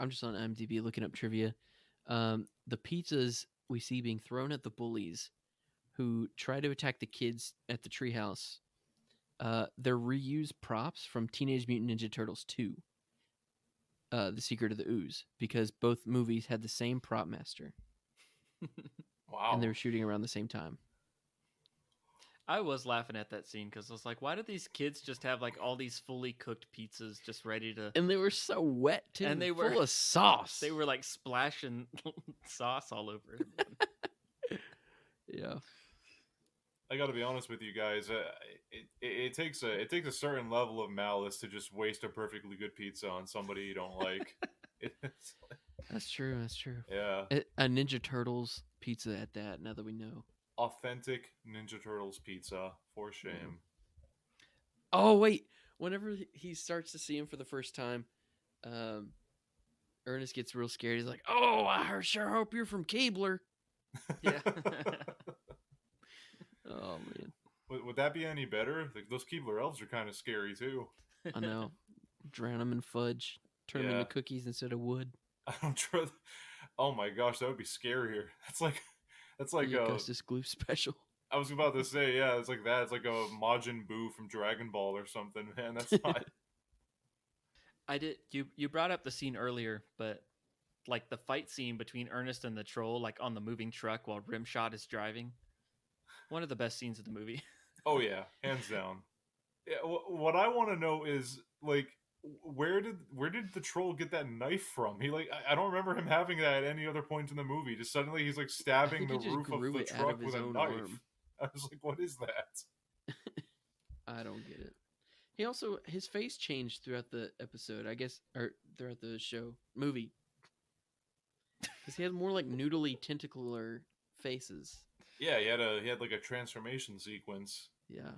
just on IMDb looking up trivia. The pizzas we see being thrown at the bullies who try to attack the kids at the treehouse. They're reused props from Teenage Mutant Ninja Turtles 2. The Secret of the Ooze, because both movies had the same prop master
Wow.
and they were shooting around the same time.
I was laughing at that scene because I was like, why do these kids just have like all these fully cooked pizzas just ready to...
And they were so wet too,
And they
full
were-
of sauce.
They were like splashing sauce all over it.
Yeah.
I got to be honest with you guys. It takes a certain level of malice to just waste a perfectly good pizza on somebody you don't like.
That's true. That's true.
Yeah,
A Ninja Turtles pizza at that. Now that we know.
authentic Ninja Turtles pizza, for shame.
Oh wait, whenever he starts to see him for the first time, Ernest gets real scared. He's like, "Oh, I sure hope you're from Keebler."
Yeah.
Oh man,
Would that be any better? Like, those Keebler elves are kind of scary too.
I know. Drown them in fudge. Turn them
Yeah.
into cookies instead of wood.
I don't trust. Oh my gosh, that would be scarier. That's like
The Augustus Gloop special.
I was about to say, yeah, it's like that. It's like a Majin Buu from Dragon Ball or something, man. That's not.
I did. You brought up the scene earlier, but like the fight scene between Ernest and the troll, like on the moving truck while Rimshot is driving, one of the best scenes of the movie.
Oh yeah, hands down. Yeah, what I want to know is like, where did the troll get that knife from? He like, I don't remember him having that at any other point in the movie. Just suddenly he's like stabbing the
think he just
roof of
grew
the
it out
truck
of his
with a
own
knife.
arm.
I was like, what is that?
I don't get it. He also his face changed throughout the episode, I guess, or throughout the movie, because he had more like noodly tentacular faces.
Yeah, he had like a transformation sequence.
Yeah.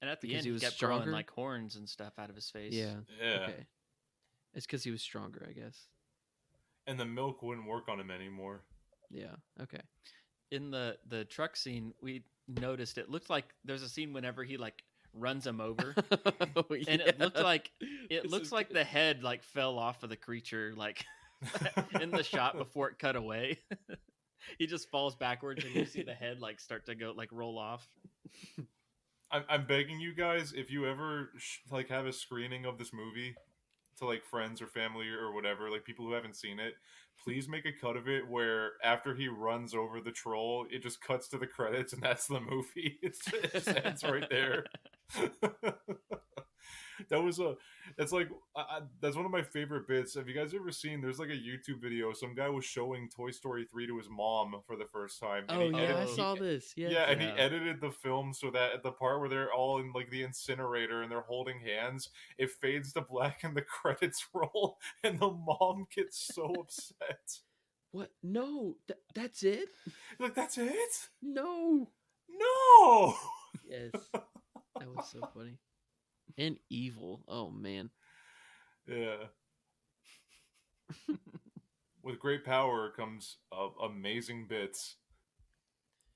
And at the
Because
end,
he
he
was
kept
stronger?
growing like horns and stuff out of his face.
Yeah.
Yeah,
Okay. It's because he was stronger, I guess.
and the milk wouldn't work on him anymore.
Yeah. Okay.
In the truck scene, we noticed it looked like there's a scene whenever he like runs him over, and it looked like
This
looks
is
like
good.
the head like fell off of the creature like in the shot before it cut away. He just falls backwards and you see the head like start to go like roll off.
I'm begging you guys, if you ever like have a screening of this movie to like friends or family or whatever, like people who haven't seen it, please make a cut of it where after he runs over the troll, it just cuts to the credits and that's the movie. It just ends right there. That's like that's one of my favorite bits. Have you guys ever seen? There's like a YouTube video. Some guy was showing Toy Story 3 to his mom for the first time. and
Oh
he
yeah, I
edited-
saw this. Yes.
Yeah, and he
Yeah.
edited the film so that at the part where they're all in like the incinerator and they're holding hands, it fades to black and the credits roll, and the mom gets so upset.
What? No, that's it.
Like, that's it?
No.
No.
Yes, that was so funny. And evil. Oh man.
Yeah. With great power comes amazing bits.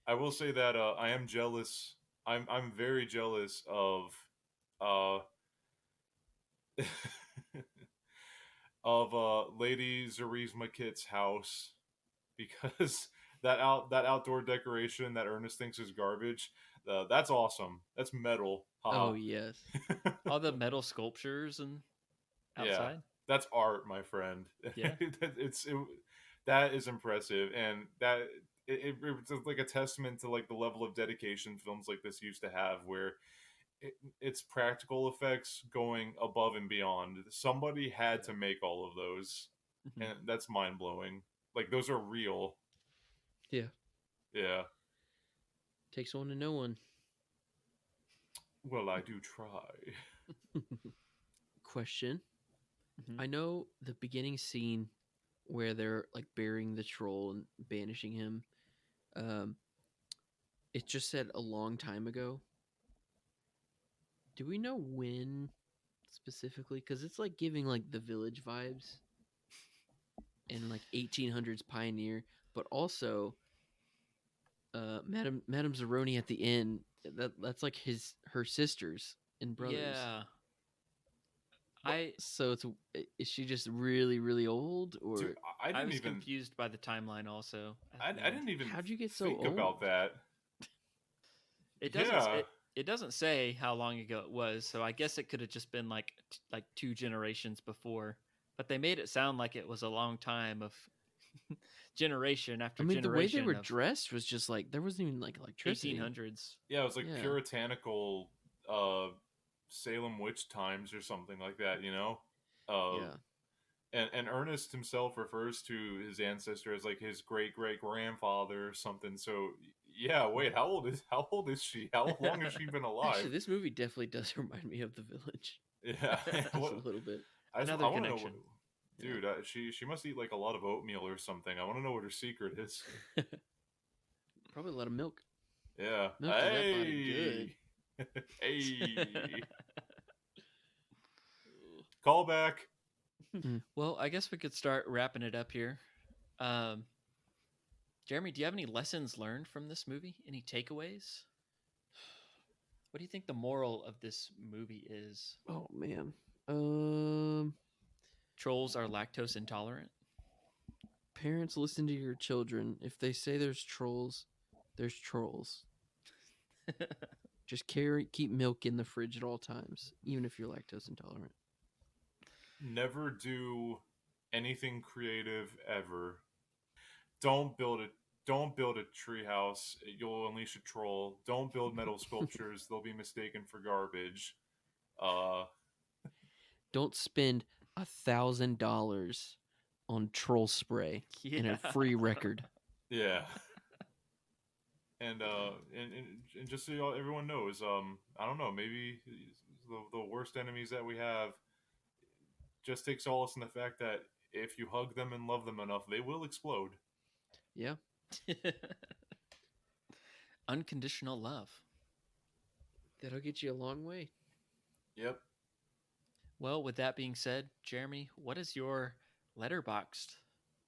I will say that I am jealous. I'm very jealous of Lady Zarisma Kit's house, because that outdoor decoration that Ernest thinks is garbage, that's awesome. That's metal. Haha.
Oh yes.
All the metal sculptures and
Yeah.
outside.
That's art, my friend.
Yeah.
That is impressive, and it's like a testament to like the level of dedication films like this used to have, where it's practical effects going above and beyond. Somebody had to make all of those.
Mhm.
and that's mind blowing. Like those are real.
Yeah.
Yeah.
Takes one to know one.
Well, I do try.
Question.
Mhm.
I know the beginning scene where they're like burying the troll and banishing him. Um, it just said a long time ago. Do we know when specifically? Because it's like giving like the Village vibes and like 1800s pioneer, but also Madame Zeroni at the end. That's like her sisters and brothers.
Yeah.
But,
I
so is she just really really old or
Dude, I
I
didn't
was
even.
confused by the timeline also.
I,
At the
I
end.
didn't even
how'd you get so
think
old?
about that.
It doesn't
Yeah.
it doesn't say how long ago it was, so I guess it could have just been like like 2 generations before. But they made it sound like it was a long time of generation after
I mean, the way they
generation
were
of
dressed was just like there wasn't even like electricity.
1800s.
Yeah, it was like
Yeah.
puritanical Salem witch times or something like that, you know?
Yeah.
And Ernest himself refers to his ancestor as like his great great grandfather or something. So yeah, wait, how old is she? How long has she been alive?
Actually, this movie definitely does remind me of The Village.
Yeah,
Just
what,
a little bit.
Another
I want to know,
connection.
dude. She must eat like a lot of oatmeal or something. I want to know what her secret is.
Probably a lot of milk.
Yeah.
Milk does that body good.
Hey. Call back.
Well, I guess we could start wrapping it up here. Um, Jeremy, do you have any lessons learned from this movie? Any takeaways? What do you think the moral of this movie is?
Oh man. Um,
Trolls are lactose intolerant.
Parents, listen to your children. If they say there's trolls, there's trolls. Just keep milk in the fridge at all times, even if you're lactose intolerant.
Never do anything creative ever. Don't build a treehouse. You'll unleash a troll. Don't build metal sculptures. They'll be mistaken for garbage. Uh,
Don't spend $1,000 on troll spray and a free record.
yeah. And just so everyone knows, I don't know, maybe the worst enemies that we have just take solace in the fact that if you hug them and love them enough, they will explode.
Yeah.
Unconditional love.
That'll get you a long way.
Yep.
Well, with that being said, Jeremy, what is your letterboxed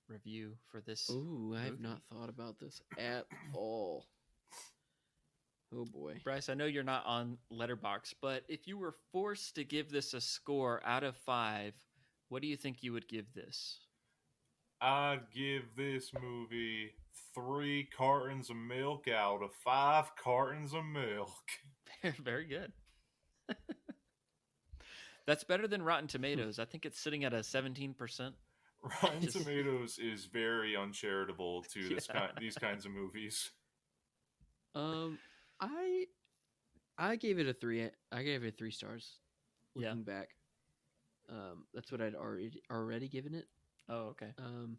review for this?
Ooh, I have
movie?
not thought about this at all. Oh boy.
Bryce, I know you're not on Letterboxd, but if you were forced to give this a score out of 5, what do you think you would give this?
I'd give this movie 3 cartons of milk out of 5 cartons of milk.
Very good. That's better than Rotten Tomatoes. I think it's sitting at a 17%.
Rotten
Just-
Tomatoes is very uncharitable to these kinds of movies.
I gave it a 3. I gave it 3 stars.
Yeah.
Looking back. That's what I'd already given it.
Oh, okay.
I'm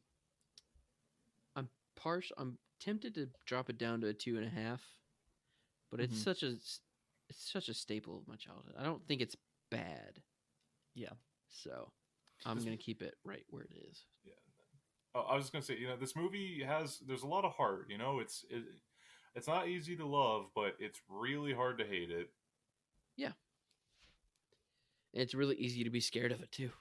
tempted to drop it down to a 2.5, but it's
Mhm.
such a staple of my childhood. I don't think it's bad.
Yeah.
So I'm gonna keep it right where it is.
Yeah. I was just gonna say, this movie there's a lot of heart. It's not easy to love, but it's really hard to hate it.
Yeah. And it's really easy to be scared of it too.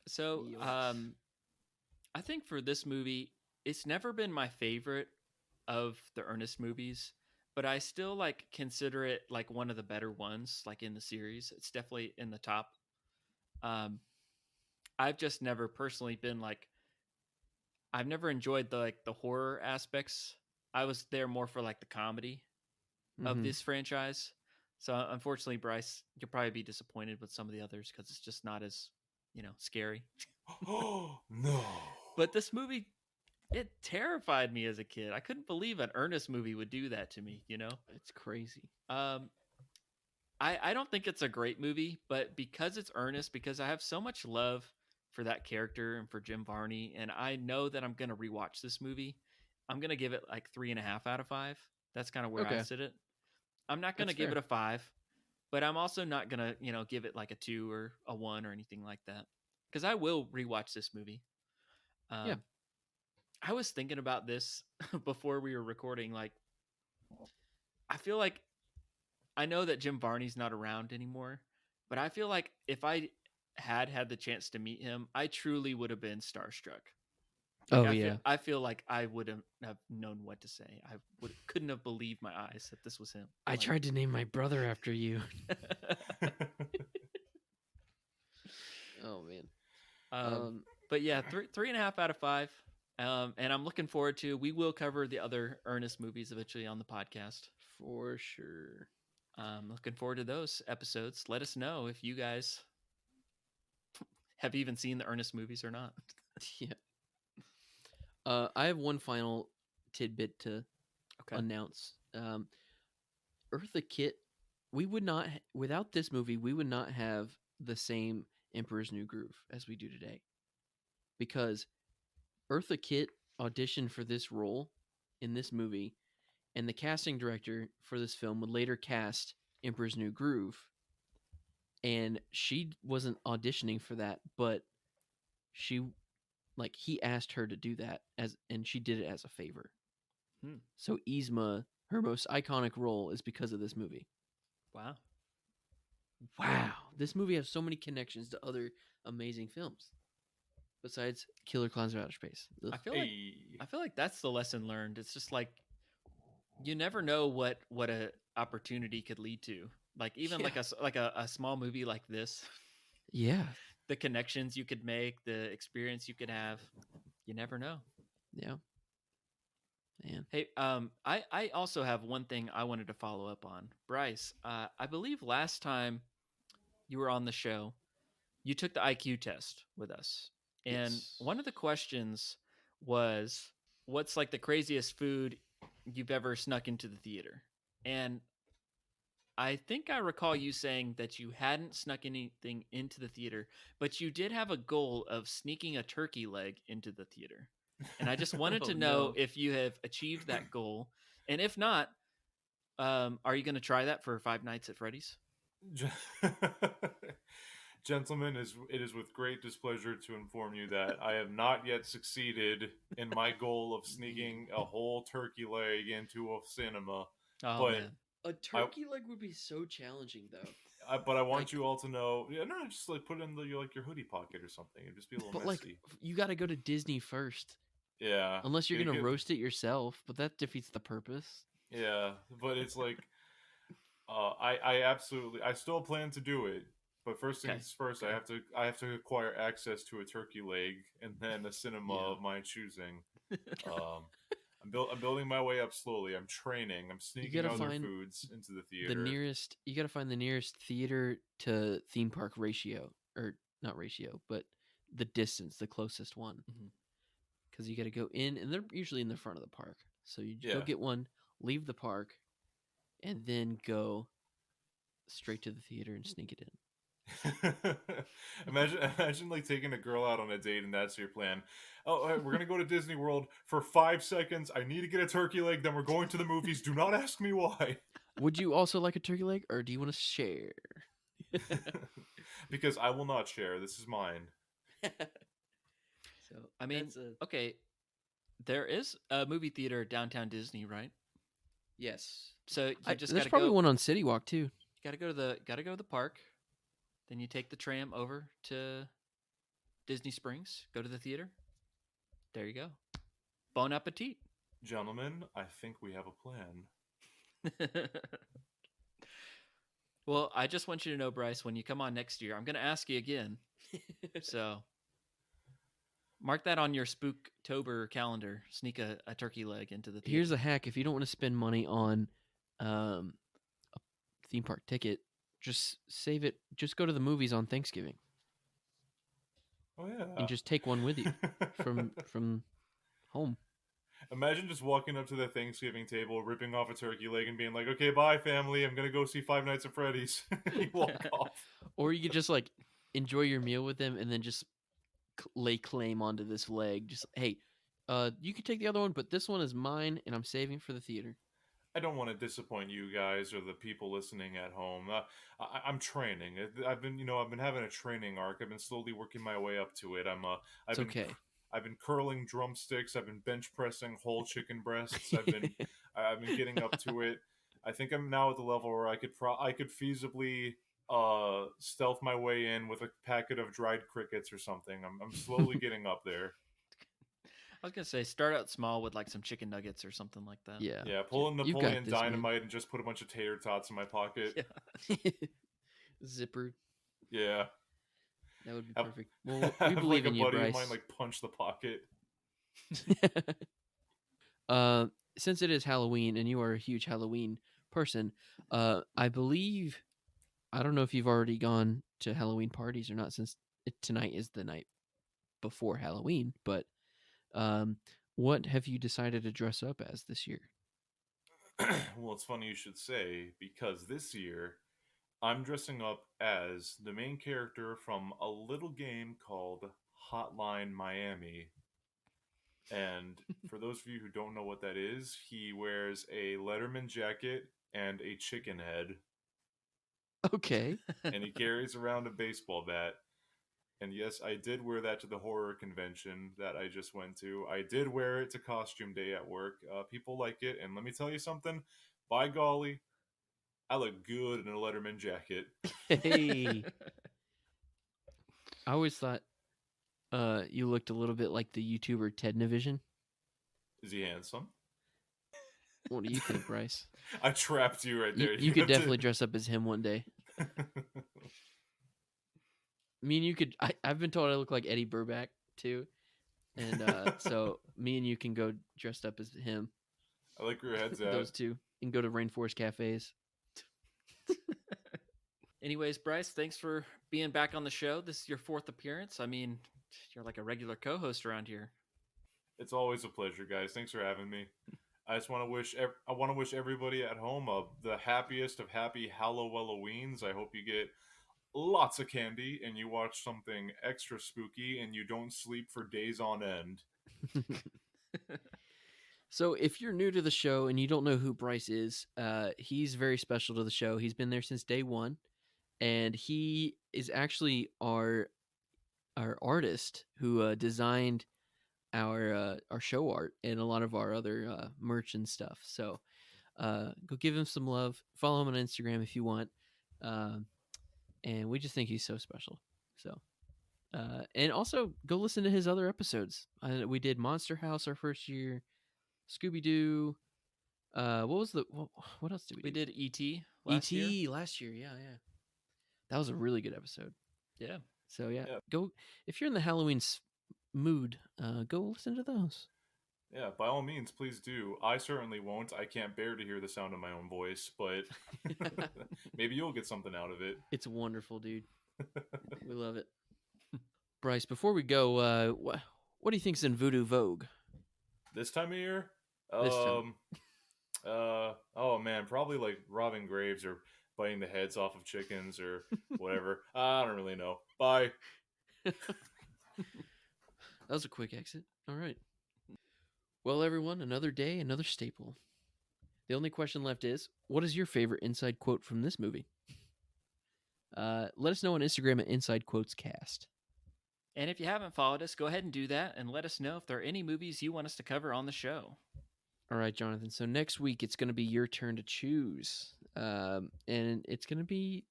So,
Yikes.
I think for this movie, it's never been my favorite of the Ernest movies, but I still like consider it like one of the better ones, like in the series. It's definitely in the top. I've just never personally been like, I've never enjoyed the horror aspects. I was there more for like the comedy of
Mhm.
this franchise. So unfortunately, Bryce, you'll probably be disappointed with some of the others because it's just not as, scary.
Oh no!
But this movie, it terrified me as a kid. I couldn't believe an Ernest movie would do that to me,
It's crazy.
I don't think it's a great movie, but because it's Ernest, because I have so much love for that character and for Jim Varney. And I know that I'm going to rewatch this movie. I'm going to give it like 3.5 out of 5. That's kind of where I
Okay.
sit it. I'm not going to
That's
give
fair.
it a 5, but I'm also not going to, give it like a 2 or a 1 or anything like that. Because I will rewatch this movie.
Yeah.
I was thinking about this before we were recording. Like, I feel like I know that Jim Varney's not around anymore, but I feel like if I had the chance to meet him, I truly would have been starstruck. Like, I feel like I wouldn't have known what to say. Couldn't have believed my eyes that this was him.
I tried to name my brother after you. Oh man.
But yeah, 3.5 out of 5. And I'm looking forward to. We will cover the other Ernest movies eventually on the podcast.
For sure.
Looking forward to those episodes. Let us know if you guys have even seen the Ernest movies or not.
Yeah. I have one final tidbit to announce. Eartha Kitt, we would not, without this movie, we would not have the same Emperor's New Groove as we do today. Because Eartha Kitt auditioned for this role in this movie, and the casting director for this film would later cast Emperor's New Groove. And she wasn't auditioning for that, but he asked her to do that and she did it as a favor. So Yzma, her most iconic role is because of this movie.
Wow.
This movie has so many connections to other amazing films besides Killer Clowns of Outer Space. Ugh.
I feel like that's the lesson learned. It's just like you never know what a opportunity could lead to. Like even like a small movie like this.
Yeah.
The connections you could make, the experience you could have, you never know.
Yeah. Man.
Hey, I also have one thing I wanted to follow up on. Bryce, I believe last time you were on the show, you took the IQ test with us. And one of the questions was, what's like the craziest food you've ever snuck into the theater? And I think I recall you saying that you hadn't snuck anything into the theater, but you did have a goal of sneaking a turkey leg into the theater. And I just wanted to know if you have achieved that goal. And if not, are you going to try that for Five Nights at Freddy's?
Gentlemen, it is with great displeasure to inform you that I have not yet succeeded in my goal of sneaking a whole turkey leg into a cinema.
Oh,
but
man.
A turkey leg would be so challenging, though.
But I want you all to know, just like put it in your hoodie pocket or something. It'd just be a little messy.
You got to go to Disney first.
Yeah.
Unless you're gonna roast it yourself, but that defeats the purpose.
Yeah, but it's like, I still plan to do it. But first things first, I have to acquire access to a turkey leg and then a cinema of my choosing. I'm building my way up slowly. I'm training. I'm sneaking other foods into the theater.
You got to find the nearest theater to theme park ratio, or not ratio, but the distance, the closest one. Because you got to go in, and they're usually in the front of the park. So you go get one, leave the park, and then go straight to the theater and sneak it in.
imagine like taking a girl out on a date and that's your plan. Oh, all right, we're gonna go to Disney World for 5 seconds. I need to get a turkey leg, then we're going to the movies. Do not ask me why.
Would you also like a turkey leg, or do you want to share?
Because I will not share. This is mine.
So I mean, okay, there is a movie theater downtown Disney, right?
Yes.
So you just
there's
gotta
probably
go.
one on City Walk too.
You gotta go to the park. Then you take the tram over to Disney Springs. Go to the theater. There you go. Bon appetit.
Gentlemen, I think we have a plan.
Well, I just want you to know, Bryce, when you come on next year, I'm going to ask you again. So mark that on your Spooktober calendar. Sneak a turkey leg into the theater.
Here's a hack: if you don't want to spend money on a theme park ticket, just save it. Just go to the movies on Thanksgiving.
Oh yeah.
And just take one with you from home.
Imagine just walking up to the Thanksgiving table, ripping off a turkey leg, and being like, "Okay, bye, family. I'm gonna go see Five Nights at Freddy's." You walk off.
Or you could just like enjoy your meal with them, and then just lay claim onto this leg. Just, hey, you can take the other one, but this one is mine, and I'm saving it for the theater.
I don't want to disappoint you guys or the people listening at home. I'm training. I've been having a training arc. I've been slowly working my way up to it.
It's okay.
I've been curling drumsticks. I've been bench pressing whole chicken breasts. I've been getting up to it. I think I'm now at the level where I could feasibly stealth my way in with a packet of dried crickets or something. I'm slowly getting up there.
I was gonna say start out small with like some chicken nuggets or something like that.
Yeah.
Yeah, pull in
You got
Napoleon
this, man.
Dynamite and just put a bunch of tater tots in my pocket.
Yeah.
Zipper.
Yeah.
That would be
Have-
perfect. Well, we
Have
believe
like
in
a
you,
buddy
Bryce.
of mine like punch the pocket.
Since it is Halloween and you are a huge Halloween person, I believe, I don't know if you've already gone to Halloween parties or not, since tonight is the night before Halloween, but what have you decided to dress up as this year?
Well, it's funny you should say, because this year I'm dressing up as the main character from a little game called Hotline Miami. And for those of you who don't know what that is, he wears a Letterman jacket and a chicken head,
Okay.
and he carries around a baseball bat. And yes, I did wear that to the horror convention that I just went to. I did wear it to costume day at work. People like it, and let me tell you something. By golly, I look good in a Letterman jacket.
Hey. I always thought you looked a little bit like the YouTuber Ted Navision.
Is he handsome?
What do you think, Bryce?
I trapped you right there.
You could definitely dress up as him one day. I mean, you could. I've been told I look like Eddie Burback too, and so me and you can go dressed up as him.
I like where your head's at.
Those two, and go to Rainforest cafes.
Anyways, Bryce, thanks for being back on the show. This is your 4th appearance. I mean, you're like a regular co-host around here.
It's always a pleasure, guys. Thanks for having me. I just want to wish everybody at home the happiest of happy Halloweens. I hope you get lots of candy and you watch something extra spooky and you don't sleep for days on end.
So, if you're new to the show and you don't know who Bryce is, he's very special to the show. He's been there since day one, and he is actually our artist who designed our show art and a lot of our other merch and stuff. So, go give him some love. Follow him on Instagram if you want. And we just think he's so special. So, and also go listen to his other episodes. We did Monster House our first year. Scooby Doo. What else did we do?
We did E.T. last year.
E.T. last year. Yeah. That was a really good episode.
Yeah.
So yeah,
Yeah.
go if you're in the Halloween mood. Go listen to those.
Yeah, by all means, please do. I certainly won't. I can't bear to hear the sound of my own voice, but maybe you'll get something out of it.
It's wonderful, dude. We love it. Bryce, before we go, what do you think's in Voodoo Vogue?
This time of year?
This time.
Oh man, probably like robbing graves or biting the heads off of chickens or whatever. I don't really know. Bye.
That was a quick exit. All right. Well, everyone, another day, another staple. The only question left is, what is your favorite inside quote from this movie? Let us know on Instagram at Inside Quotes Cast.
And if you haven't followed us, go ahead and do that and let us know if there are any movies you want us to cover on the show.
All right, Jonathan. So next week, it's going to be your turn to choose. And it's going to be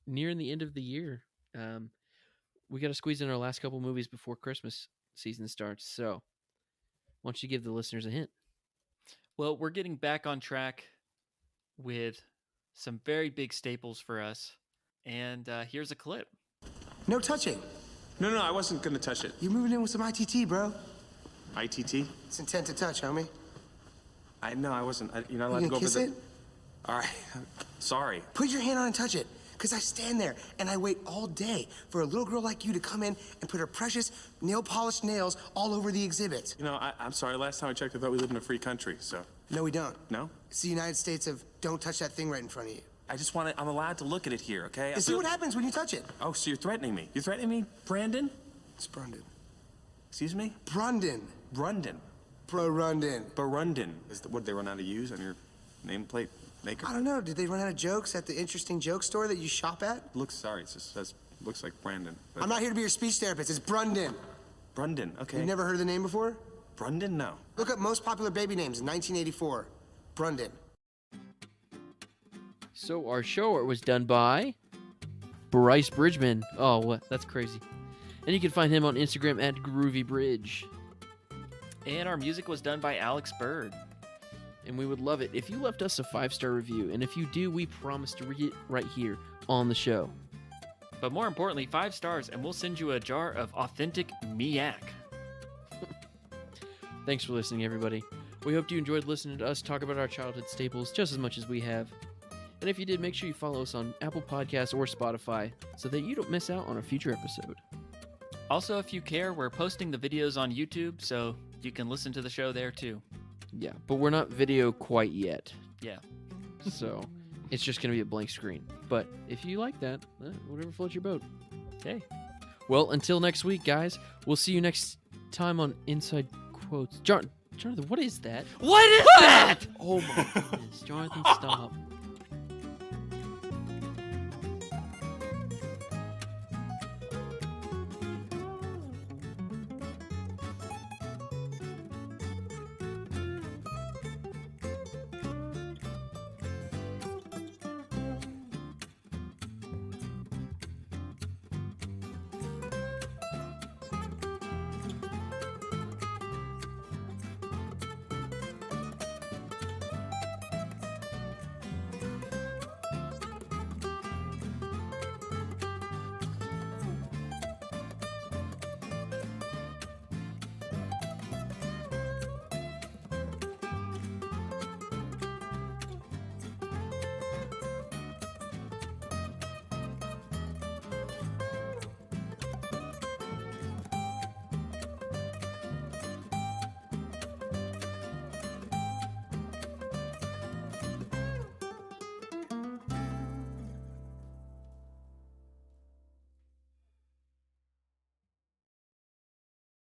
nearing the end of the year. We got to squeeze in our last couple movies before Christmas season starts. So why don't you give the listeners a hint?
Well, we're getting back on track with some very big staples for us. And here's a clip.
No touching.
No, I wasn't gonna touch it.
You're moving in with some ITT, bro.
ITT?
It's intent to touch, homie.
I wasn't. You're not allowed
You
to go
gonna kiss
over
it?
All right. Sorry.
Put your hand on and touch it. Because I stand there and I wait all day for a little girl like you to come in and put her precious nail-polished nails all over the exhibit.
I'm sorry. Last time I checked, I thought we lived in a free country, so.
No, we don't.
No?
It's the United States of don't touch that thing right in front of you.
I'm allowed to look at it here, okay?
And see what happens when you touch it.
Oh, so you're threatening me. You're threatening me, Brandon?
It's Brundon.
Excuse me?
Brundon.
Brundon.
Brundon.
Barundon. What did they run out of use on your nameplate maker?
I don't know. Did they run out of jokes at the interesting joke store that you shop at?
Sorry, it just says, looks like Brandon. But
I'm not here to be your speech therapist. It's Brundon.
Brundon, okay.
You've never heard of the name before?
Brundon? No.
Look up most popular baby names in 1984. Brundon.
So our show art was done by Bryce Bridgeman. Oh, what? That's crazy. And you can find him on Instagram at GroovyBridge.
And our music was done by Alex Bird.
And we would love it if you left us a 5-star review. And if you do, we promise to read it right here on the show.
But more importantly, 5 stars, and we'll send you a jar of authentic Miak.
Thanks for listening, everybody. We hope you enjoyed listening to us talk about our childhood staples just as much as we have. And if you did, make sure you follow us on Apple Podcasts or Spotify so that you don't miss out on a future episode.
Also, if you care, we're posting the videos on YouTube, so you can listen to the show there too.
Yeah, but we're not video quite yet.
Yeah.
So it's just going to be a blank screen. But if you like that, whatever floats your boat.
Hey.
Well, until next week, guys, we'll see you next time on Inside Quotes. Jonathan, what is that?
What is that?
Oh my goodness. Jonathan, stop.